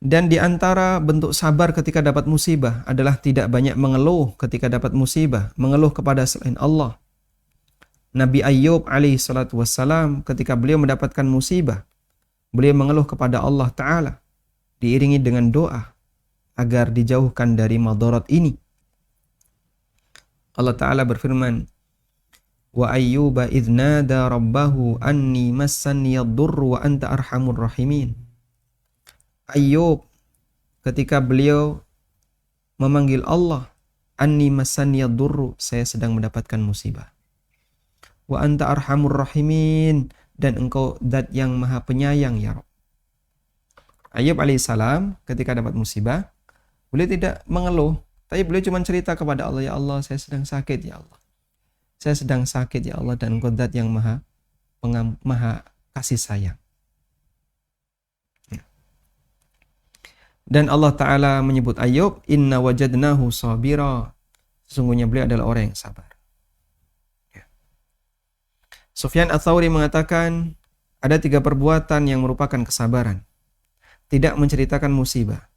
Dan di antara bentuk sabar ketika dapat musibah adalah tidak banyak mengeluh ketika dapat musibah, mengeluh kepada selain Allah. Nabi Ayyub alaihi salatu wassalam ketika beliau mendapatkan musibah, beliau mengeluh kepada Allah Ta'ala, diiringi dengan doa. agar dijauhkan dari madarat ini. Allah Ta'ala berfirman, wa ayyuba idh nada rabbahu anni massani yadurru wa anta arhamur rahimin. Ayyub ketika beliau memanggil Allah, anni massani yadurru, saya sedang mendapatkan musibah. Wa anta arhamur rahimin, dan engkau zat yang maha penyayang ya Rabb. Ayyub alaihissalam ketika dapat musibah, beliau tidak mengeluh, tapi beliau cuma cerita kepada Allah, ya Allah, saya sedang sakit ya Allah. Saya sedang sakit ya Allah, dan engkau zat yang maha kasih sayang. Dan Allah Ta'ala menyebut Ayyub, inna wajadnahu sabira, sesungguhnya beliau adalah orang yang sabar. Sufyan Ats-Tsauri mengatakan, ada 3 perbuatan yang merupakan kesabaran. Tidak menceritakan musibah,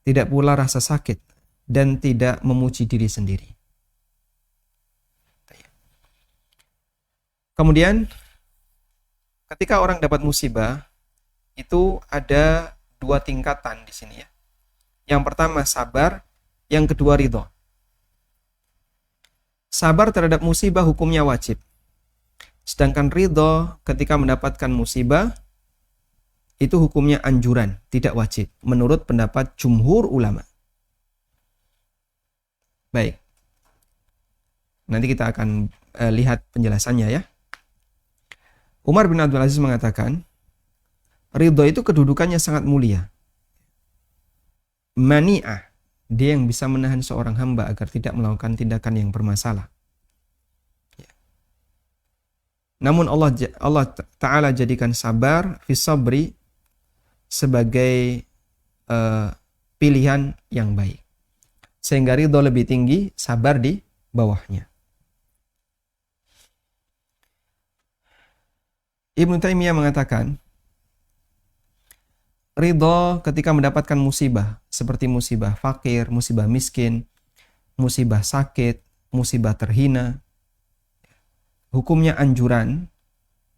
tidak pula rasa sakit, dan tidak memuji diri sendiri. Kemudian, ketika orang dapat musibah, itu ada 2 tingkatan di sini ya. Yang pertama sabar, yang kedua ridho. Sabar terhadap musibah hukumnya wajib. Sedangkan ridho ketika mendapatkan musibah, itu hukumnya anjuran, tidak wajib, menurut pendapat jumhur ulama. Baik. Nanti kita akan lihat penjelasannya ya. Umar bin Abdul Aziz mengatakan, ridho itu kedudukannya sangat mulia. Mani'ah, dia yang bisa menahan seorang hamba agar tidak melakukan tindakan yang bermasalah. Namun Allah Ta'ala jadikan sabar fi sabri sebagai pilihan yang baik. Sehingga ridho lebih tinggi, sabar di bawahnya. Ibnu Taimiyah mengatakan, ridho ketika mendapatkan musibah, seperti musibah fakir, musibah miskin, musibah sakit, musibah terhina, hukumnya anjuran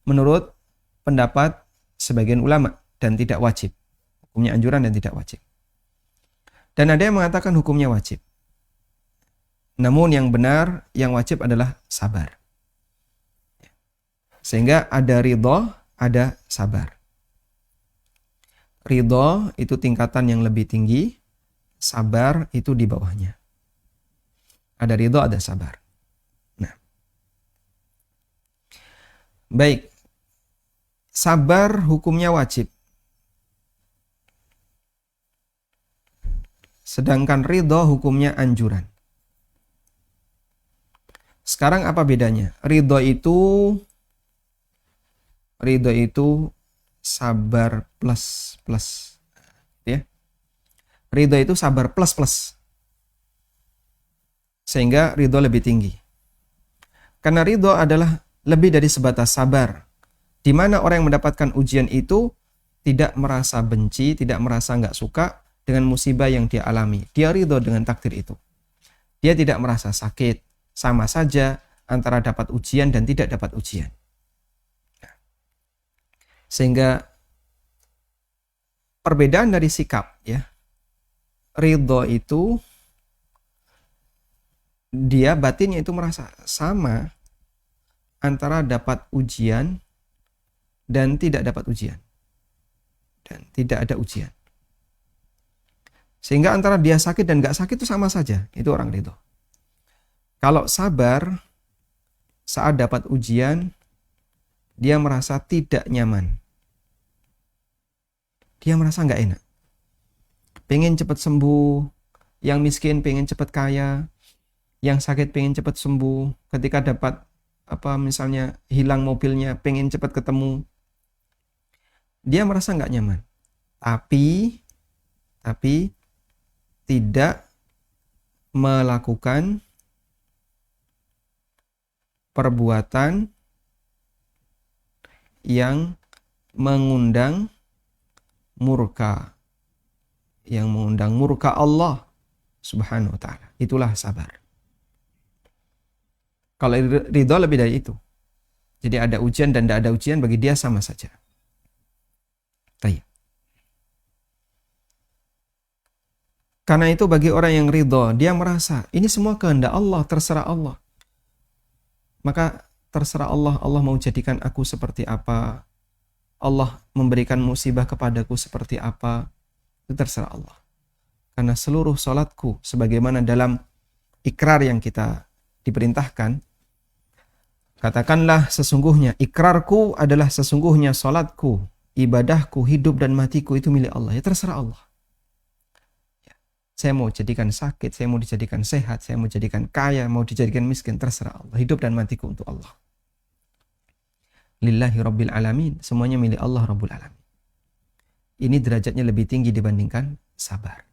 menurut pendapat sebagian ulama dan tidak wajib. Hukumnya anjuran dan tidak wajib. Dan ada yang mengatakan hukumnya wajib. Namun yang benar, yang wajib adalah sabar. Sehingga ada ridho, ada sabar. Ridho itu tingkatan yang lebih tinggi, sabar itu di bawahnya. Ada ridho, ada sabar. Baik, sabar hukumnya wajib. Sedangkan ridho hukumnya anjuran. Sekarang apa bedanya? Ridho itu sabar plus. Ya. Ridho itu sabar plus. Sehingga ridho lebih tinggi. Karena ridho adalah lebih dari sebatas sabar, di mana orang yang mendapatkan ujian itu tidak merasa benci, tidak merasa nggak suka dengan musibah yang dia alami. Dia ridho dengan takdir itu. Dia tidak merasa sakit, sama saja antara dapat ujian dan tidak dapat ujian. Sehingga perbedaan dari sikap, ya, ridho itu dia batinnya itu merasa sama antara dapat ujian dan tidak dapat ujian. Dan tidak ada ujian. Sehingga antara dia sakit dan gak sakit itu sama saja. Itu orang ridho. Kalau sabar, saat dapat ujian, dia merasa tidak nyaman. Dia merasa gak enak. Pengen cepat sembuh. Yang miskin pengen cepat kaya. Yang sakit pengen cepat sembuh. Ketika dapat misalnya hilang mobilnya, pengen cepat ketemu, dia merasa nggak nyaman. Tapi tidak melakukan perbuatan yang mengundang murka, Allah Subhanahu wa ta'ala. Itulah sabar. Kalau ridho lebih dari itu. Jadi ada ujian dan tidak ada ujian bagi dia sama saja. Baik. Karena itu bagi orang yang ridho, dia merasa ini semua kehendak Allah, terserah Allah. Maka terserah Allah, Allah mau jadikan aku seperti apa, Allah memberikan musibah kepadaku seperti apa, itu terserah Allah. Karena seluruh sholatku, sebagaimana dalam ikrar yang kita diperintahkan, katakanlah sesungguhnya, ikrarku adalah sesungguhnya sholatku, ibadahku, hidup dan matiku itu milik Allah. Ya terserah Allah. Saya mau jadikan sakit, saya mau dijadikan sehat, saya mau jadikan kaya, mau dijadikan miskin, terserah Allah. Hidup dan matiku untuk Allah. Lillahi Rabbil Alamin. Semuanya milik Allah Rabbul Alamin. Ini derajatnya lebih tinggi dibandingkan sabar.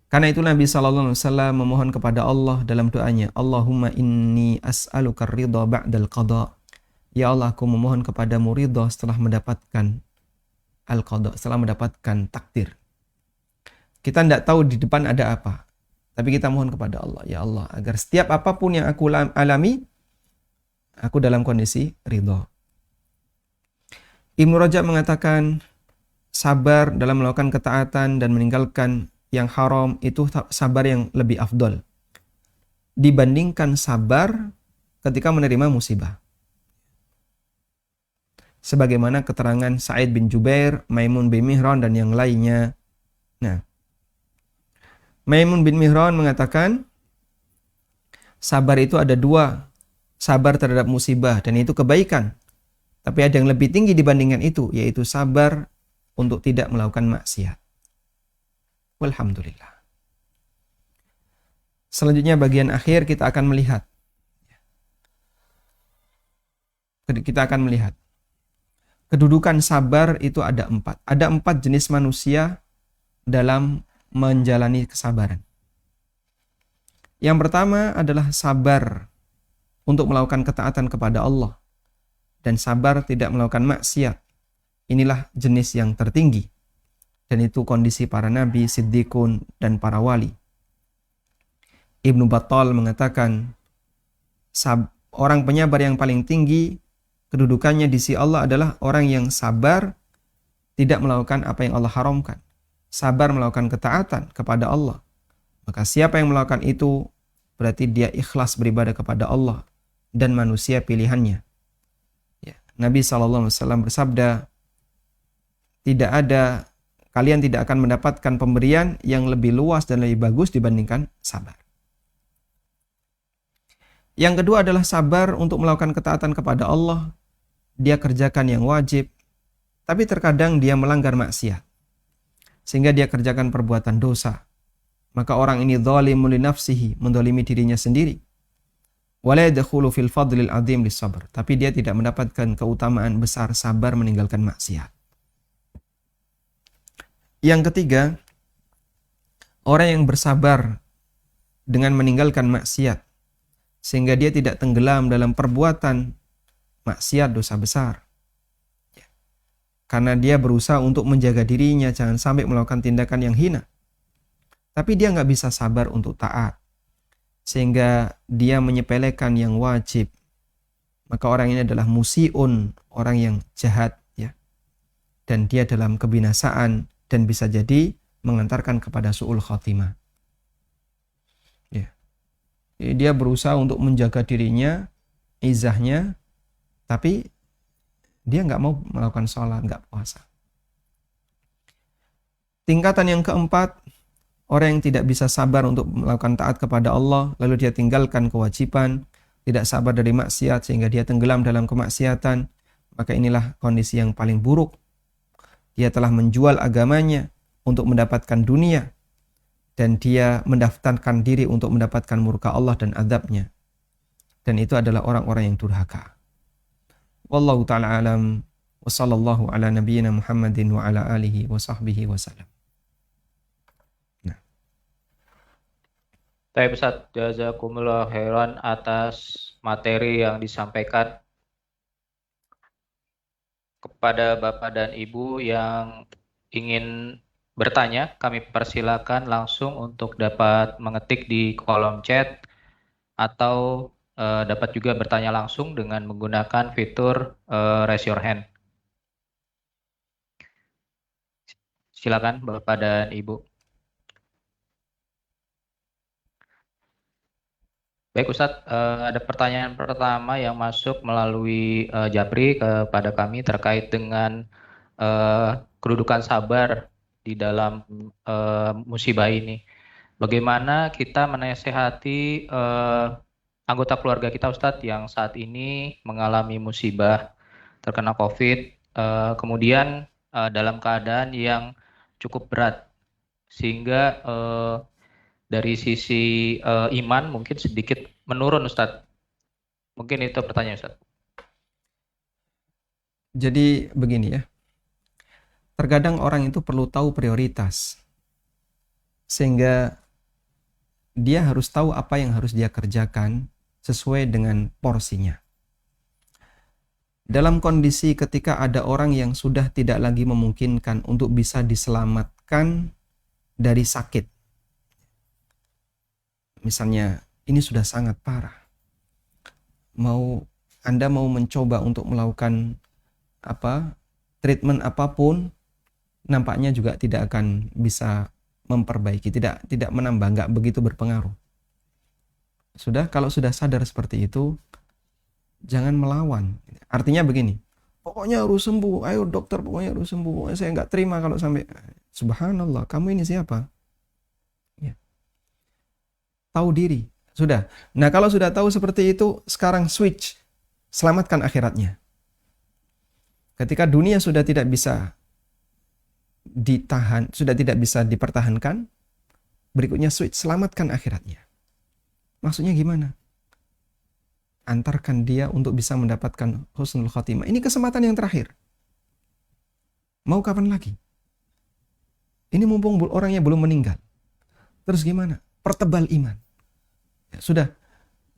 Karena itu Nabi SAW memohon kepada Allah dalam doanya, Allahumma inni as'aluka ridha ba'dal qada. Ya Allah, aku memohon kepadamu ridha setelah mendapatkan al-qada, setelah mendapatkan takdir. Kita tidak tahu di depan ada apa. Tapi kita mohon kepada Allah. Ya Allah, agar setiap apapun yang aku alami, aku dalam kondisi ridho. Ibnu Rajab mengatakan, sabar dalam melakukan ketaatan dan meninggalkan yang haram, itu sabar yang lebih afdol. Dibandingkan sabar ketika menerima musibah. Sebagaimana keterangan Sa'id bin Jubair, Maimun bin Mihran, dan yang lainnya. Nah, Maimun bin Mihran mengatakan, sabar itu ada dua, sabar terhadap musibah, dan itu kebaikan. Tapi ada yang lebih tinggi dibandingkan itu, yaitu sabar untuk tidak melakukan maksiat. Walhamdulillah. Selanjutnya bagian akhir kita akan melihat. Kedudukan sabar itu ada 4. Ada 4 jenis manusia dalam menjalani kesabaran. Yang pertama adalah sabar untuk melakukan ketaatan kepada Allah dan sabar tidak melakukan maksiat. Inilah jenis yang tertinggi, dan itu kondisi para nabi, siddiqun, dan para wali. Ibnu Battal mengatakan, orang penyabar yang paling tinggi kedudukannya di sisi Allah adalah orang yang sabar tidak melakukan apa yang Allah haramkan. Sabar melakukan ketaatan kepada Allah. Maka siapa yang melakukan itu, berarti dia ikhlas beribadah kepada Allah dan manusia pilihannya. Ya. Nabi SAW bersabda, kalian tidak akan mendapatkan pemberian yang lebih luas dan lebih bagus dibandingkan sabar. Yang kedua adalah sabar untuk melakukan ketaatan kepada Allah. Dia kerjakan yang wajib, tapi terkadang dia melanggar maksiat, sehingga dia kerjakan perbuatan dosa. Maka orang ini zalimun li nafsihi, mendolimi dirinya sendiri. Wala yadkhulu fil fadlil azim lis sabr, tapi dia tidak mendapatkan keutamaan besar sabar meninggalkan maksiat. Yang ketiga, orang yang bersabar dengan meninggalkan maksiat, sehingga dia tidak tenggelam dalam perbuatan maksiat dosa besar. Karena dia berusaha untuk menjaga dirinya jangan sampai melakukan tindakan yang hina. Tapi dia nggak bisa sabar untuk taat, sehingga dia menyepelekan yang wajib. Maka orang ini adalah musiun, orang yang jahat, ya. Dan dia dalam kebinasaan dan bisa jadi mengantarkan kepada su'ul khatimah. Ya. Jadi dia berusaha untuk menjaga dirinya, izahnya, tapi dia nggak mau melakukan sholat, nggak puasa. Tingkatan yang keempat, orang yang tidak bisa sabar untuk melakukan taat kepada Allah, lalu dia tinggalkan kewajiban, tidak sabar dari maksiat sehingga dia tenggelam dalam kemaksiatan, maka inilah kondisi yang paling buruk. Dia telah menjual agamanya untuk mendapatkan dunia, dan dia mendaftarkan diri untuk mendapatkan murka Allah dan azabnya. Dan itu adalah orang-orang yang durhaka. Wallahu ta'ala alam, wa sallallahu ala nabiyyina Muhammadin wa ala alihi wa sahbihi wa sallam. Baik Ustaz, jazakumullah khairan atas materi yang disampaikan. Kepada Bapak dan Ibu yang ingin bertanya, kami persilakan langsung untuk dapat mengetik di kolom chat atau dapat juga bertanya langsung dengan menggunakan fitur raise your hand. Silakan Bapak dan Ibu. Baik Ustadz, ada pertanyaan pertama yang masuk melalui Japri kepada kami terkait dengan kedudukan sabar di dalam musibah ini. Bagaimana kita menasehati anggota keluarga kita Ustadz yang saat ini mengalami musibah terkena COVID, kemudian dalam keadaan yang cukup berat, sehingga dari sisi iman mungkin sedikit menurun Ustadz. Mungkin itu pertanyaan Ustadz. Jadi begini ya, terkadang orang itu perlu tahu prioritas, sehingga dia harus tahu apa yang harus dia kerjakan sesuai dengan porsinya. Dalam kondisi ketika ada orang yang sudah tidak lagi memungkinkan untuk bisa diselamatkan dari sakit. Misalnya, ini sudah sangat parah. Anda mau mencoba untuk melakukan treatment apapun, nampaknya juga tidak akan bisa memperbaiki, tidak menambah, nggak begitu berpengaruh. Kalau sudah sadar seperti itu, jangan melawan. Artinya begini, pokoknya harus sembuh, ayo dokter, pokoknya harus sembuh, pokoknya saya nggak terima kalau sampai, subhanallah, kamu ini siapa? Ya. Tahu diri, sudah. Nah kalau sudah tahu seperti itu, sekarang switch, selamatkan akhiratnya. Ketika dunia sudah tidak bisa ditahan, sudah tidak bisa dipertahankan, berikutnya switch, selamatkan akhiratnya. Maksudnya gimana? Antarkan dia untuk bisa mendapatkan husnul khotimah. Ini kesempatan yang terakhir. Mau kapan lagi? Ini mumpung orangnya belum meninggal. Terus gimana? Pertebal iman. Ya, sudah,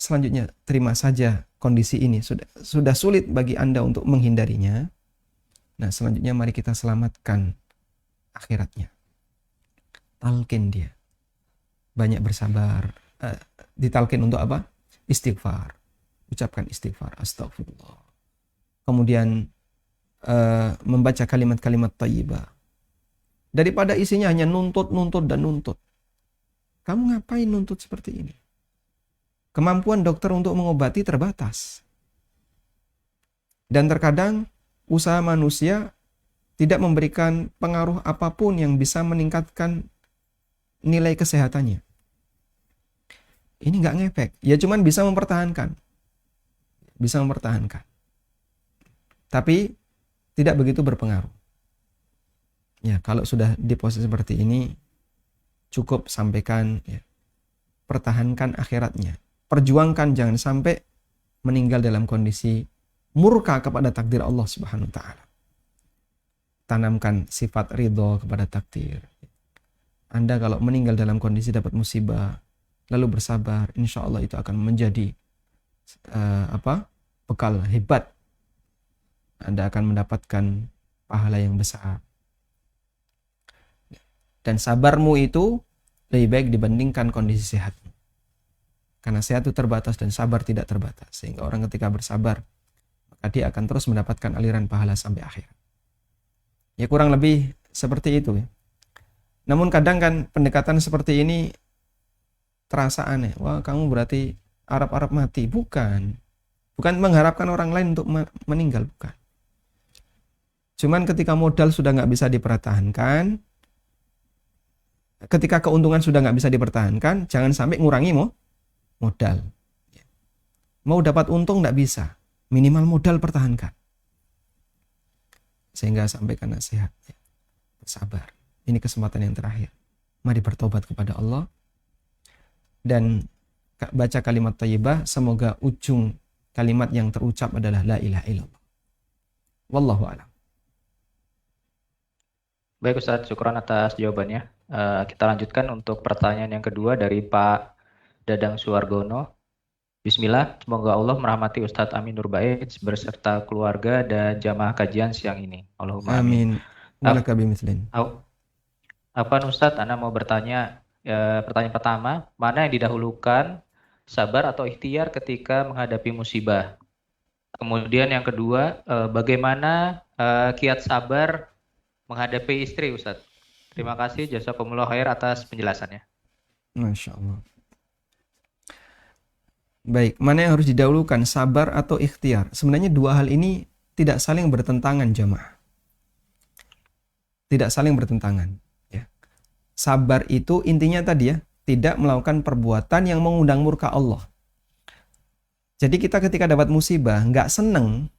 selanjutnya terima saja kondisi ini. Sudah sulit bagi Anda untuk menghindarinya. Nah, selanjutnya mari kita selamatkan akhiratnya. Talqin dia. Banyak bersabar. Ditalqin untuk apa? Istighfar. Ucapkan istighfar. Astagfirullah. Kemudian membaca kalimat-kalimat thayyibah. Daripada isinya hanya nuntut, dan nuntut. Kamu ngapain nuntut seperti ini? Kemampuan dokter untuk mengobati terbatas. Dan terkadang usaha manusia tidak memberikan pengaruh apapun yang bisa meningkatkan nilai kesehatannya. Ini nggak ngefek. Ya cuman bisa mempertahankan. Bisa mempertahankan. Tapi tidak begitu berpengaruh. Ya, kalau sudah di posisi seperti ini, cukup sampaikan, ya, pertahankan akhiratnya. Perjuangkan jangan sampai meninggal dalam kondisi murka kepada takdir Allah Subhanahu wa taala. Tanamkan sifat ridho kepada takdir. Anda kalau meninggal dalam kondisi dapat musibah, lalu bersabar, insya Allah itu akan menjadi bekal hebat. Anda akan mendapatkan pahala yang besar. Dan sabarmu itu lebih baik dibandingkan kondisi sehatmu. Karena sehat itu terbatas dan sabar tidak terbatas. Sehingga orang ketika bersabar, maka dia akan terus mendapatkan aliran pahala sampai akhir. Ya kurang lebih seperti itu ya. Namun kadang kan pendekatan seperti ini terasa aneh. Wah, kamu berarti Arab-Arab mati. Bukan. Bukan mengharapkan orang lain untuk meninggal. Bukan. Cuman ketika modal sudah nggak bisa dipertahankan, ketika keuntungan sudah nggak bisa dipertahankan, jangan sampai ngurangi modal. Mau dapat untung nggak bisa. Minimal modal pertahankan. Sehingga sampaikan nasihat. Ya. Bersabar. Ini kesempatan yang terakhir. Mari bertobat kepada Allah. Dan baca kalimat thayyibah. Semoga ujung kalimat yang terucap adalah la ilaha illallah. Wallahu a'lam. Baik Ustadz, syukuran atas jawabannya. Kita lanjutkan untuk pertanyaan yang kedua dari Pak Dadang Suwargono. Bismillah, semoga Allah merahmati Ustadz Amin Nurbaiz berserta keluarga dan jamaah kajian siang ini. Allahumma amin. Walaka bimithlin. Afwan Ustadz, Anda mau bertanya, pertanyaan pertama, mana yang didahulukan, sabar atau ikhtiar ketika menghadapi musibah? Kemudian yang kedua, bagaimana kiat sabar menghadapi istri Ustadz? Terima kasih, jazakumullah khair atas penjelasannya. Masya Allah. Baik, mana yang harus didahulukan, sabar atau ikhtiar? Sebenarnya dua hal ini tidak saling bertentangan, jamaah. Tidak saling bertentangan. Ya. Sabar itu intinya tadi ya, tidak melakukan perbuatan yang mengundang murka Allah. Jadi kita ketika dapat musibah, nggak seneng,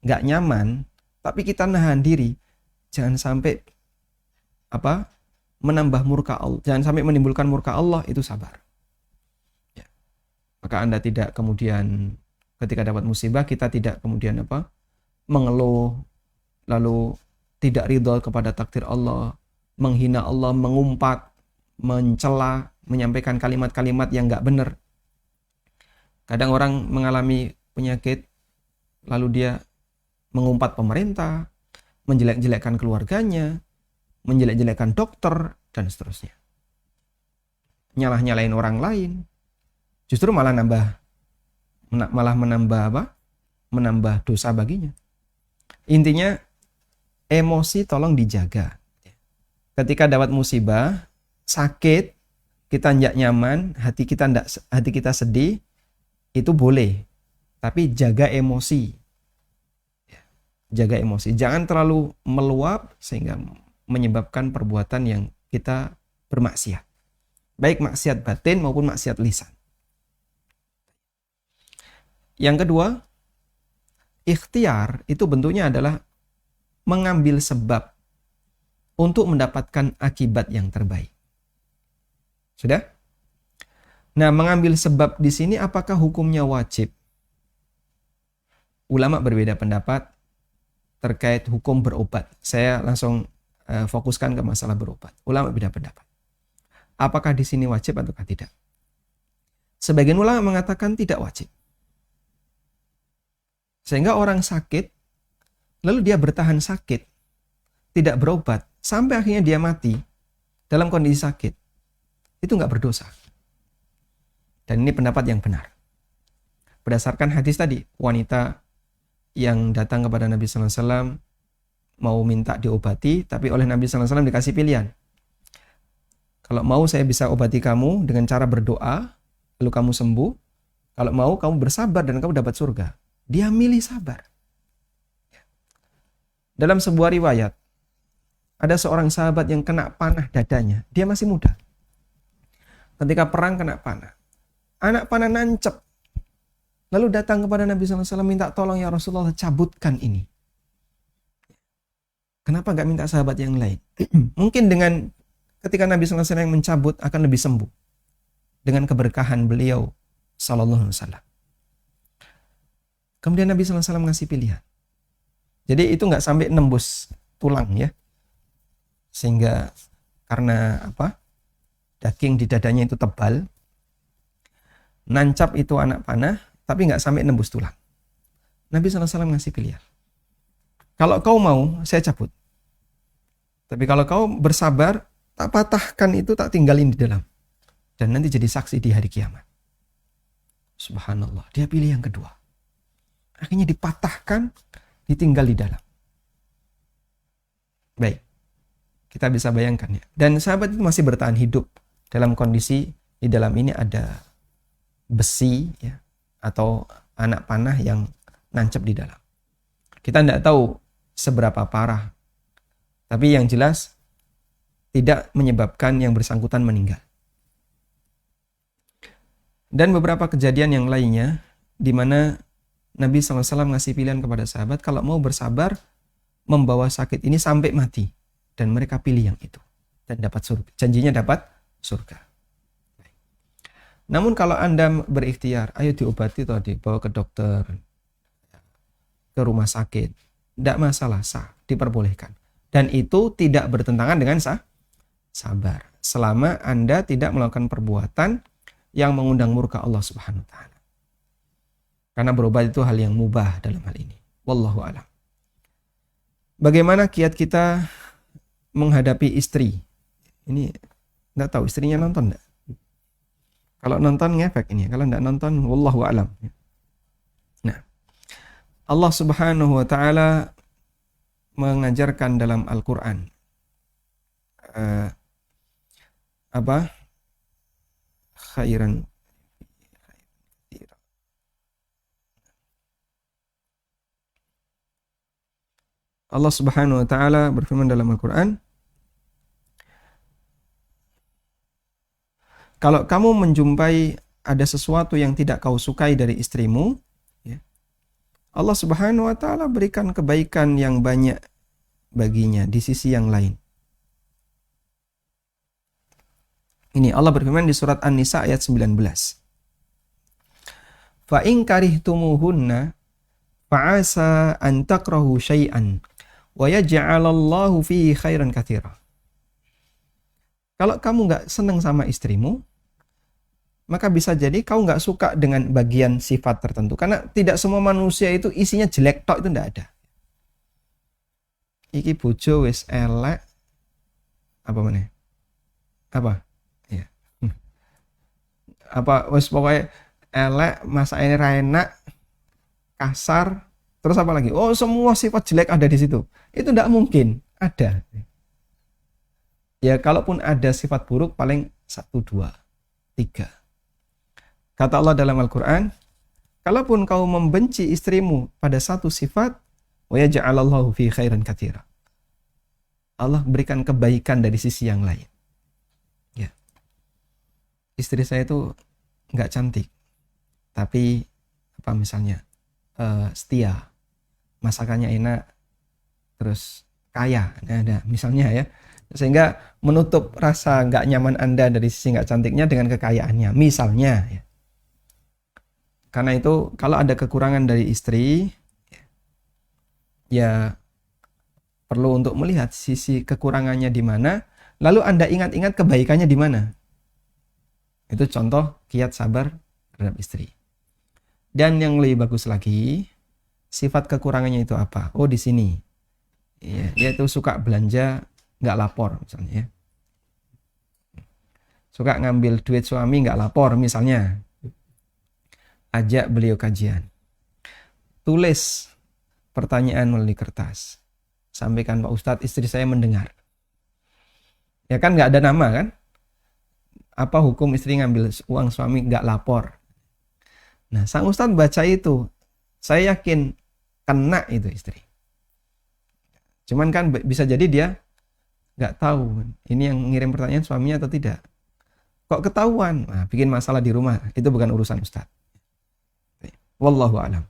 nggak nyaman, tapi kita nahan diri. Jangan sampai menambah murka Allah. Jangan sampai menimbulkan murka Allah, itu sabar. Ya. Maka Anda tidak kemudian ketika dapat musibah, kita tidak kemudian mengeluh, lalu tidak ridho kepada takdir Allah, menghina Allah, mengumpat, mencela, menyampaikan kalimat-kalimat yang nggak benar. Kadang orang mengalami penyakit, lalu dia mengumpat pemerintah, menjelek-jelekkan keluarganya, menjelek-jelekkan dokter, dan seterusnya. Nyalah-nyalain orang lain. Justru malah menambah dosa baginya. Intinya, emosi tolong dijaga. Ketika dapat musibah, sakit, kita nggak nyaman, hati kita sedih, itu boleh. Tapi jaga emosi. Jaga emosi. Jangan terlalu meluap sehingga menyebabkan perbuatan yang kita bermaksiat. Baik maksiat batin maupun maksiat lisan. Yang kedua, ikhtiar itu bentuknya adalah mengambil sebab untuk mendapatkan akibat yang terbaik. Sudah? Nah, mengambil sebab di sini apakah hukumnya wajib? Ulama berbeda pendapat terkait hukum berobat. Saya langsung fokuskan ke masalah berobat. Ulama beda pendapat. Apakah di sini wajib atau tidak? Sebagian ulama mengatakan tidak wajib. Sehingga orang sakit, lalu dia bertahan sakit, tidak berobat, sampai akhirnya dia mati dalam kondisi sakit. Itu nggak berdosa. Dan ini pendapat yang benar. Berdasarkan hadis tadi, wanita yang datang kepada Nabi sallallahu alaihi wasallam mau minta diobati, tapi oleh Nabi sallallahu alaihi wasallam dikasih pilihan. Kalau mau saya bisa obati kamu dengan cara berdoa, lalu kamu sembuh. Kalau mau kamu bersabar dan kamu dapat surga. Dia milih sabar. Dalam sebuah riwayat, ada seorang sahabat yang kena panah dadanya. Dia masih muda. Ketika perang kena panah. Anak panah nancep. Lalu datang kepada Nabi SAW minta tolong ya Rasulullah cabutkan ini. Kenapa nggak minta sahabat yang lain? Mungkin dengan ketika Nabi SAW yang mencabut akan lebih sembuh. Dengan keberkahan beliau Sallallahu Alaihi Wasallam. Kemudian Nabi SAW ngasih pilihan. Jadi itu nggak sampai nembus tulang ya. Sehingga karena daging di dadanya itu tebal. Nancap itu anak panah. Tapi nggak sampai nembus tulang. Nabi SAW ngasih pilihan. Kalau kau mau, saya cabut. Tapi kalau kau bersabar, tak patahkan itu, tak tinggalin di dalam. Dan nanti jadi saksi di hari kiamat. Subhanallah. Dia pilih yang kedua. Akhirnya dipatahkan, ditinggal di dalam. Baik. Kita bisa bayangkan ya. Dan sahabat itu masih bertahan hidup dalam kondisi di dalam ini ada besi ya, atau anak panah yang nancap di dalam. Kita tidak tahu seberapa parah. Tapi yang jelas tidak menyebabkan yang bersangkutan meninggal. Dan beberapa kejadian yang lainnya di mana Nabi SAW ngasih pilihan kepada sahabat kalau mau bersabar membawa sakit ini sampai mati. Dan mereka pilih yang itu. Dan dapat surga. Janjinya dapat surga. Namun kalau Anda berikhtiar, ayo diobati atau dibawa ke dokter, ke rumah sakit. Tidak masalah, sah, diperbolehkan. Dan itu tidak bertentangan dengan sabar. Selama Anda tidak melakukan perbuatan yang mengundang murka Allah Subhanahu wa taala. Karena berobat itu hal yang mubah dalam hal ini. Wallahu a'lam. Bagaimana kiat kita menghadapi istri? Ini enggak tahu istrinya nonton enggak? Kalau nonton ngefek ini, kalau enggak nonton wallahu a'lam. Nah, Allah Subhanahu wa taala mengajarkan dalam Al-Qur'an khairan Allah Subhanahu wa taala berfirman dalam Al-Qur'an, kalau kamu menjumpai ada sesuatu yang tidak kau sukai dari istrimu, ya, Allah Subhanahu wa taala berikan kebaikan yang banyak baginya di sisi yang lain. Ini Allah berfirman di surat An-Nisa ayat 19. Fa in karihtumuhunna fa'asa an takrahu syai'an wa yaj'alallahu fihi khairan katsira. Kalau kamu nggak senang sama istrimu, maka bisa jadi kau nggak suka dengan bagian sifat tertentu. Karena tidak semua manusia itu isinya jelek tok, itu nggak ada. Iki bojo wis elek, apa meneh? Apa? Ya. Apa wis pokoknya elek, masakane ra enak, kasar, terus apa lagi? Oh, semua sifat jelek ada di situ. Itu tidak mungkin ada. Ya, kalaupun ada sifat buruk paling 1, 2, 3. Kata Allah dalam Al-Quran, kalaupun kau membenci istrimu pada satu sifat, wa yaj'alallahu fi khairan katsira. Allah berikan kebaikan dari sisi yang lain. Ya. Istri saya itu nggak cantik, tapi apa misalnya setia, masakannya enak, terus kaya, ada misalnya ya, sehingga menutup rasa nggak nyaman Anda dari sisi nggak cantiknya dengan kekayaannya, misalnya. Ya. Karena itu kalau ada kekurangan dari istri, ya perlu untuk melihat sisi kekurangannya di mana, lalu Anda ingat-ingat kebaikannya di mana. Itu contoh kiat sabar terhadap istri. Dan yang lebih bagus lagi, sifat kekurangannya itu apa? Oh, di sini. Ya, dia itu suka belanja nggak lapor misalnya. Ya. Suka ngambil duit suami nggak lapor misalnya. Ajak beliau kajian. Tulis pertanyaan melalui kertas. Sampaikan, Pak Ustadz, istri saya mendengar. Ya kan nggak ada nama kan? Apa hukum istri ngambil uang suami nggak lapor? Nah, sang Ustadz baca itu, saya yakin kena itu istri. Cuman kan bisa jadi dia nggak tahu ini yang ngirim pertanyaan suaminya atau tidak. Kok ketahuan? Nah, bikin masalah di rumah. Itu bukan urusan Ustadz. Wallahu a'lam.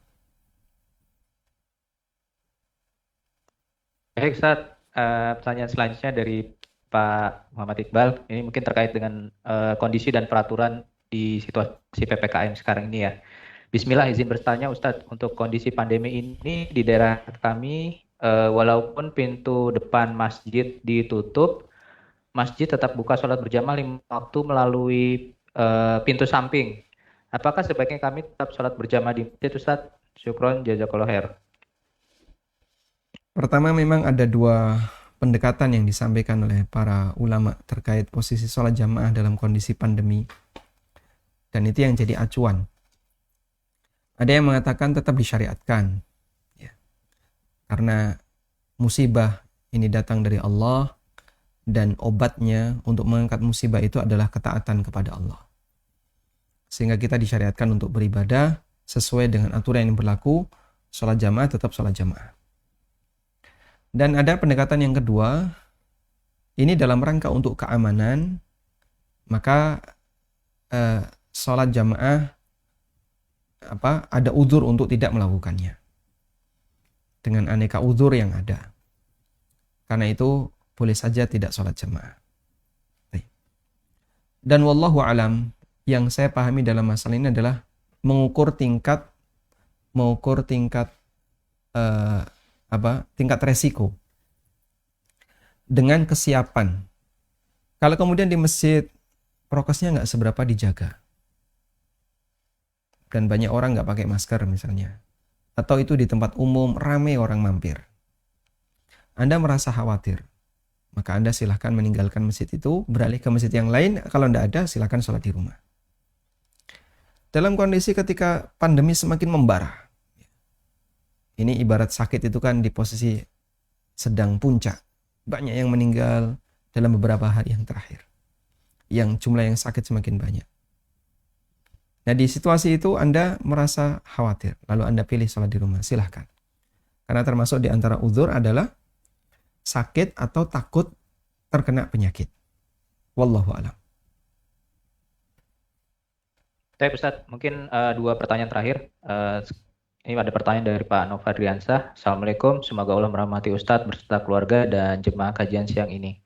Baik, Ustaz. Pertanyaan selanjutnya dari Pak Muhammad Iqbal. Ini mungkin terkait dengan kondisi dan peraturan di situasi PPKM sekarang ini ya. Bismillah, izin bertanya Ustadz, untuk kondisi pandemi ini di daerah kami, walaupun pintu depan masjid ditutup, masjid tetap buka sholat berjamaah 5 waktu melalui pintu samping. Apakah sebaiknya kami tetap sholat berjamaah di masjid, Ustadz? Syukron, jazakallahu khair. Pertama, memang ada dua pendekatan yang disampaikan oleh para ulama terkait posisi sholat jamaah dalam kondisi pandemi. Dan itu yang jadi acuan. Ada yang mengatakan tetap disyariatkan. Ya. Karena musibah ini datang dari Allah, dan obatnya untuk mengangkat musibah itu adalah ketaatan kepada Allah. Sehingga kita disyariatkan untuk beribadah sesuai dengan aturan yang berlaku, sholat jamaah tetap sholat jamaah. Dan ada pendekatan yang kedua, ini dalam rangka untuk keamanan, maka sholat jamaah ada uzur untuk tidak melakukannya. Dengan aneka uzur yang ada. Karena itu boleh saja tidak sholat jamaah. Dan wallahu alam, yang saya pahami dalam masalah ini adalah mengukur tingkat tingkat resiko dengan kesiapan. Kalau kemudian di masjid prokesnya nggak seberapa dijaga dan banyak orang nggak pakai masker misalnya, atau itu di tempat umum ramai orang mampir, Anda merasa khawatir, maka Anda silahkan meninggalkan masjid itu, beralih ke masjid yang lain. Kalau tidak ada, silahkan sholat di rumah. Dalam kondisi ketika pandemi semakin membara, ini ibarat sakit itu kan di posisi sedang puncak. Banyak yang meninggal dalam beberapa hari yang terakhir. Yang jumlah yang sakit semakin banyak. Nah, di situasi itu Anda merasa khawatir, lalu Anda pilih sholat di rumah, silahkan. Karena termasuk di antara uzur adalah sakit atau takut terkena penyakit. Wallahu a'lam. Baik Ustadz, mungkin dua pertanyaan terakhir. Ini ada pertanyaan dari Pak Novadriansah. Assalamualaikum, semoga Allah merahmati Ustadz berserta keluarga dan jemaah kajian siang ini.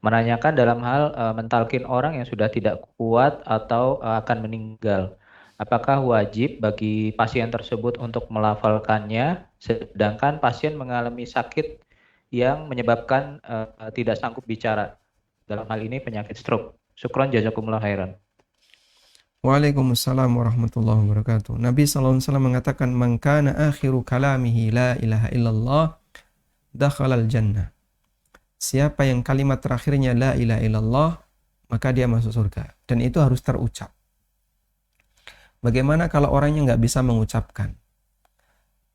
Menanyakan dalam hal mentalkin orang yang sudah tidak kuat atau akan meninggal. Apakah wajib bagi pasien tersebut untuk melafalkannya, sedangkan pasien mengalami sakit yang menyebabkan tidak sanggup bicara. Dalam hal ini penyakit stroke. Syukron jazakumullah khairan. Waalaikumsalam warahmatullahi wabarakatuh. Nabi SAW mengatakan, "Man kana akhiru kalamihi la ilaha illallah, dakhalal jannah." Siapa yang kalimat terakhirnya la ilaha illallah, maka dia masuk surga. Dan itu harus terucap. Bagaimana kalau orangnya nggak bisa mengucapkan?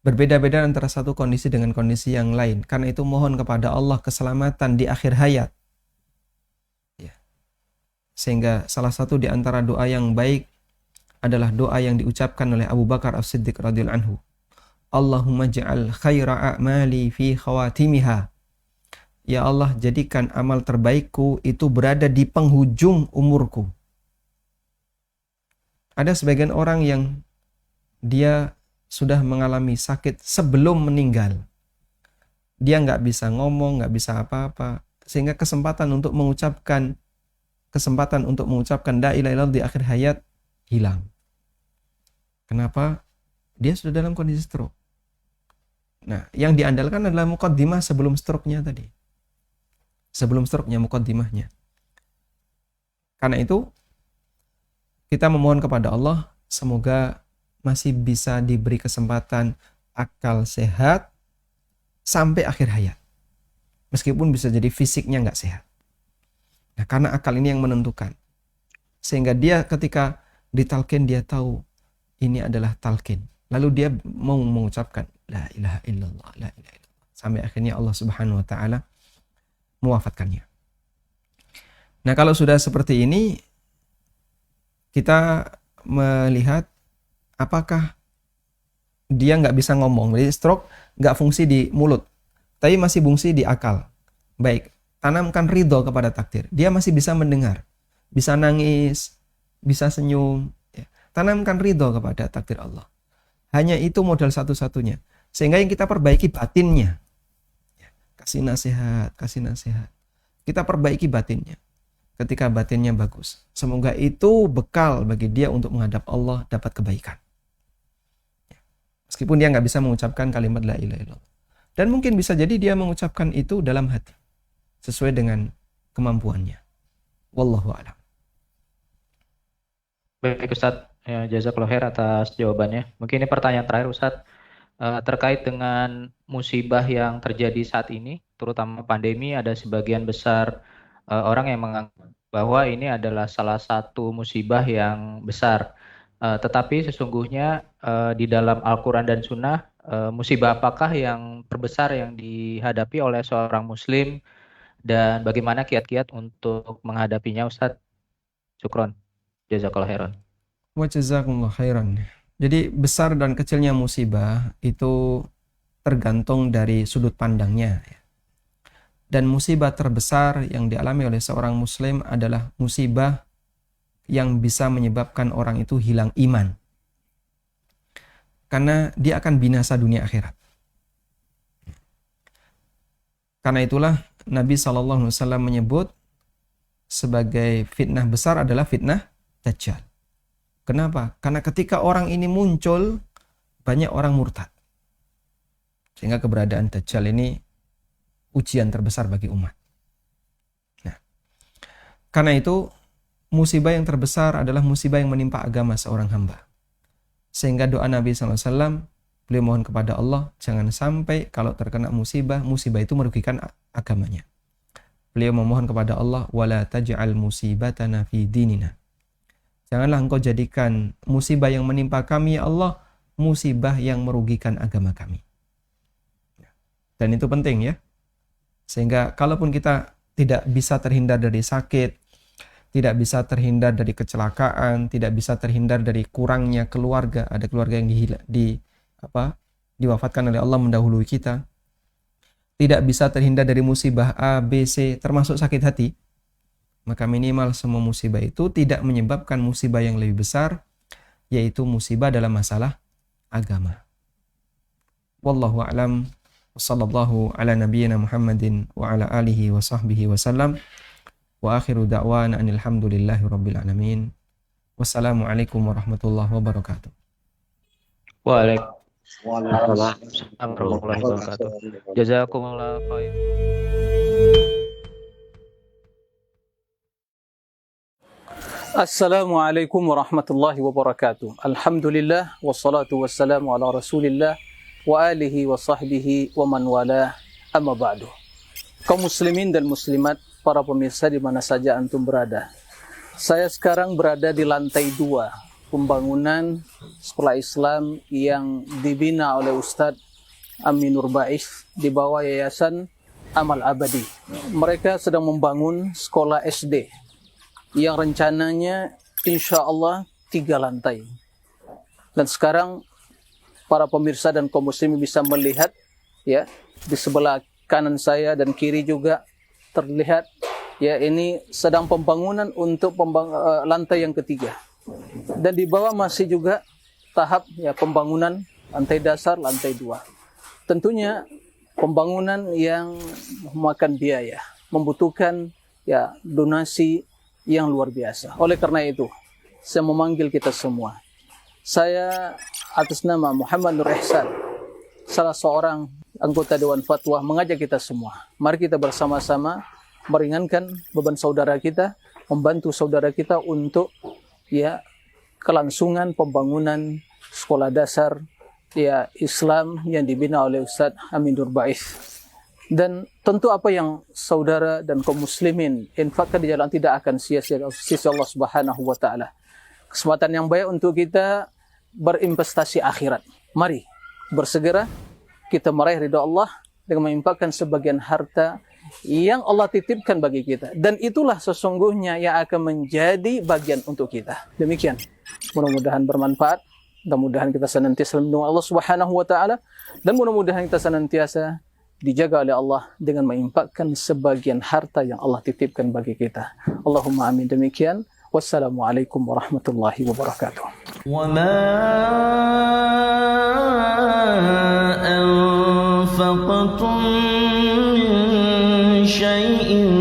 Berbeda-beda antara satu kondisi dengan kondisi yang lain. Karena itu mohon kepada Allah keselamatan di akhir hayat. Sehingga salah satu di antara doa yang baik adalah doa yang diucapkan oleh Abu Bakar As-Siddiq radhiyallahu anhu. Allahumma ja'al khaira a'mali fi khawatimiha. Ya Allah, jadikan amal terbaikku itu berada di penghujung umurku. Ada sebagian orang yang dia sudah mengalami sakit sebelum meninggal. Dia nggak bisa ngomong, nggak bisa apa-apa. Sehingga kesempatan untuk mengucapkan la ilaha illallah di akhir hayat hilang. Kenapa? Dia sudah dalam kondisi stroke. Nah, yang diandalkan adalah muqaddimah sebelum stroke-nya tadi. Sebelum stroke-nya, muqaddimahnya. Karena itu, kita memohon kepada Allah, semoga masih bisa diberi kesempatan akal sehat sampai akhir hayat. Meskipun bisa jadi fisiknya nggak sehat. Nah, karena akal ini yang menentukan. Sehingga dia ketika ditalkin, dia tahu ini adalah talqin. Lalu dia mau mengucapkan la ilaha illallah, la ilaha illallah. Sampai akhirnya Allah Subhanahu wa taala mewafatkannya. Nah, kalau sudah seperti ini, kita melihat apakah dia nggak bisa ngomong. Jadi stroke nggak fungsi di mulut, tapi masih fungsi di akal. Baik, tanamkan ridho kepada takdir. Dia masih bisa mendengar, bisa nangis, bisa senyum. Tanamkan ridho kepada takdir Allah. Hanya itu modal satu-satunya. Sehingga yang kita perbaiki batinnya. Kasih nasihat. Kita perbaiki batinnya. Ketika batinnya bagus. Semoga itu bekal bagi dia untuk menghadap Allah, dapat kebaikan. Meskipun dia nggak bisa mengucapkan kalimat la ilaha illallah. Dan mungkin bisa jadi dia mengucapkan itu dalam hati. Sesuai dengan kemampuannya. Wallahu a'lam. Baik Ustadz, ya, jazakallahu khair atas jawabannya. Mungkin ini pertanyaan terakhir Ustadz, terkait dengan musibah yang terjadi saat ini, terutama pandemi, ada sebagian besar orang yang menganggap bahwa ini adalah salah satu musibah yang besar. Tetapi sesungguhnya di dalam Al-Quran dan Sunnah, musibah apakah yang terbesar yang dihadapi oleh seorang Muslim dan bagaimana kiat-kiat untuk menghadapinya Ustadz? Syukron. Jazakallahu khairan. Wa jazakumullah khairan. Jadi besar dan kecilnya musibah itu tergantung dari sudut pandangnya. Dan musibah terbesar yang dialami oleh seorang muslim adalah musibah yang bisa menyebabkan orang itu hilang iman. Karena dia akan binasa dunia akhirat. Karena itulah Nabi SAW menyebut sebagai fitnah besar adalah fitnah Dajjal. Kenapa? Karena ketika orang ini muncul, banyak orang murtad. Sehingga keberadaan Dajjal ini ujian terbesar bagi umat. Nah, karena itu musibah yang terbesar adalah musibah yang menimpa agama seorang hamba. Sehingga doa Nabi SAW, beliau mohon kepada Allah, jangan sampai kalau terkena musibah itu merugikan agamanya. Beliau memohon kepada Allah, wala taj'al musibatana fi dinina. Janganlah engkau jadikan musibah yang menimpa kami, ya Allah, musibah yang merugikan agama kami. Dan itu penting ya. Sehingga kalaupun kita tidak bisa terhindar dari sakit, tidak bisa terhindar dari kecelakaan, tidak bisa terhindar dari kurangnya keluarga, ada keluarga yang diwafatkan oleh Allah mendahului kita, tidak bisa terhindar dari musibah A, B, C, termasuk sakit hati, maka minimal semua musibah itu tidak menyebabkan musibah yang lebih besar, yaitu musibah dalam masalah agama. Wallahu a'lam. Wassallallahu ala nabiyyina Muhammadin wa ala alihi wa sahbihi wa sallam. Wa akhiru da'wana anil hamdulillahi rabbil alamin. Wassalamualaikum warahmatullahi wabarakatuh. Waalaikumsalam warahmatullahi wabarakatuh. Jazakumullah khair. Assalamualaikum warahmatullahi wabarakatuh. Alhamdulillah wassalatu wassalamu ala Rasulillah wa alihi wa sahbihi wa man wala, amma ba'du. Kaum muslimin dan muslimat, para pemirsa di mana saja antum berada. Saya sekarang berada di lantai 2 pembangunan sekolah Islam yang dibina oleh Ustadz Aminur Ba'is di bawah Yayasan Amal Abadi. Mereka sedang membangun sekolah SD yang rencananya insya Allah 3 lantai. Dan sekarang para pemirsa dan kaum muslimin bisa melihat ya, di sebelah kanan saya dan kiri juga terlihat ya, ini sedang pembangunan untuk lantai yang ketiga. Dan di bawah masih juga tahap ya pembangunan lantai dasar, lantai 2. Tentunya pembangunan yang memakan biaya, membutuhkan ya donasi yang luar biasa. Oleh karena itu, saya memanggil kita semua. Saya atas nama Muhammad Nur Ihsan, salah seorang anggota Dewan Fatwa, mengajak kita semua. Mari kita bersama-sama meringankan beban saudara kita, membantu saudara kita untuk ya kelangsungan pembangunan sekolah dasar ya Islam yang dibina oleh Ustadz Aminur Ba'is. Dan tentu apa yang saudara dan kaum muslimin infakkan di jalan tidak akan sia-sia sisi Allah Subhanahu wa taala. Kesempatan yang baik untuk kita berinvestasi akhirat. Mari bersegera kita meraih ridha Allah dengan menginfakkan sebagian harta yang Allah titipkan bagi kita. Dan itulah sesungguhnya yang akan menjadi bagian untuk kita. Demikian. Mudah-mudahan bermanfaat. Mudah-mudahan kita senantiasa melindungi Allah Subhanahu wa taala, dan mudah-mudahan kita senantiasa dijaga oleh Allah dengan menginfakkan sebagian harta yang Allah titipkan bagi kita. Allahumma amin. Demikian. Wassalamualaikum warahmatullahi wabarakatuh. Wa ma anfaqtum min syai'in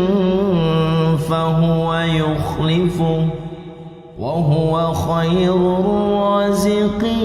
fahuwa yukhlifuh wa huwa khairur raziqin.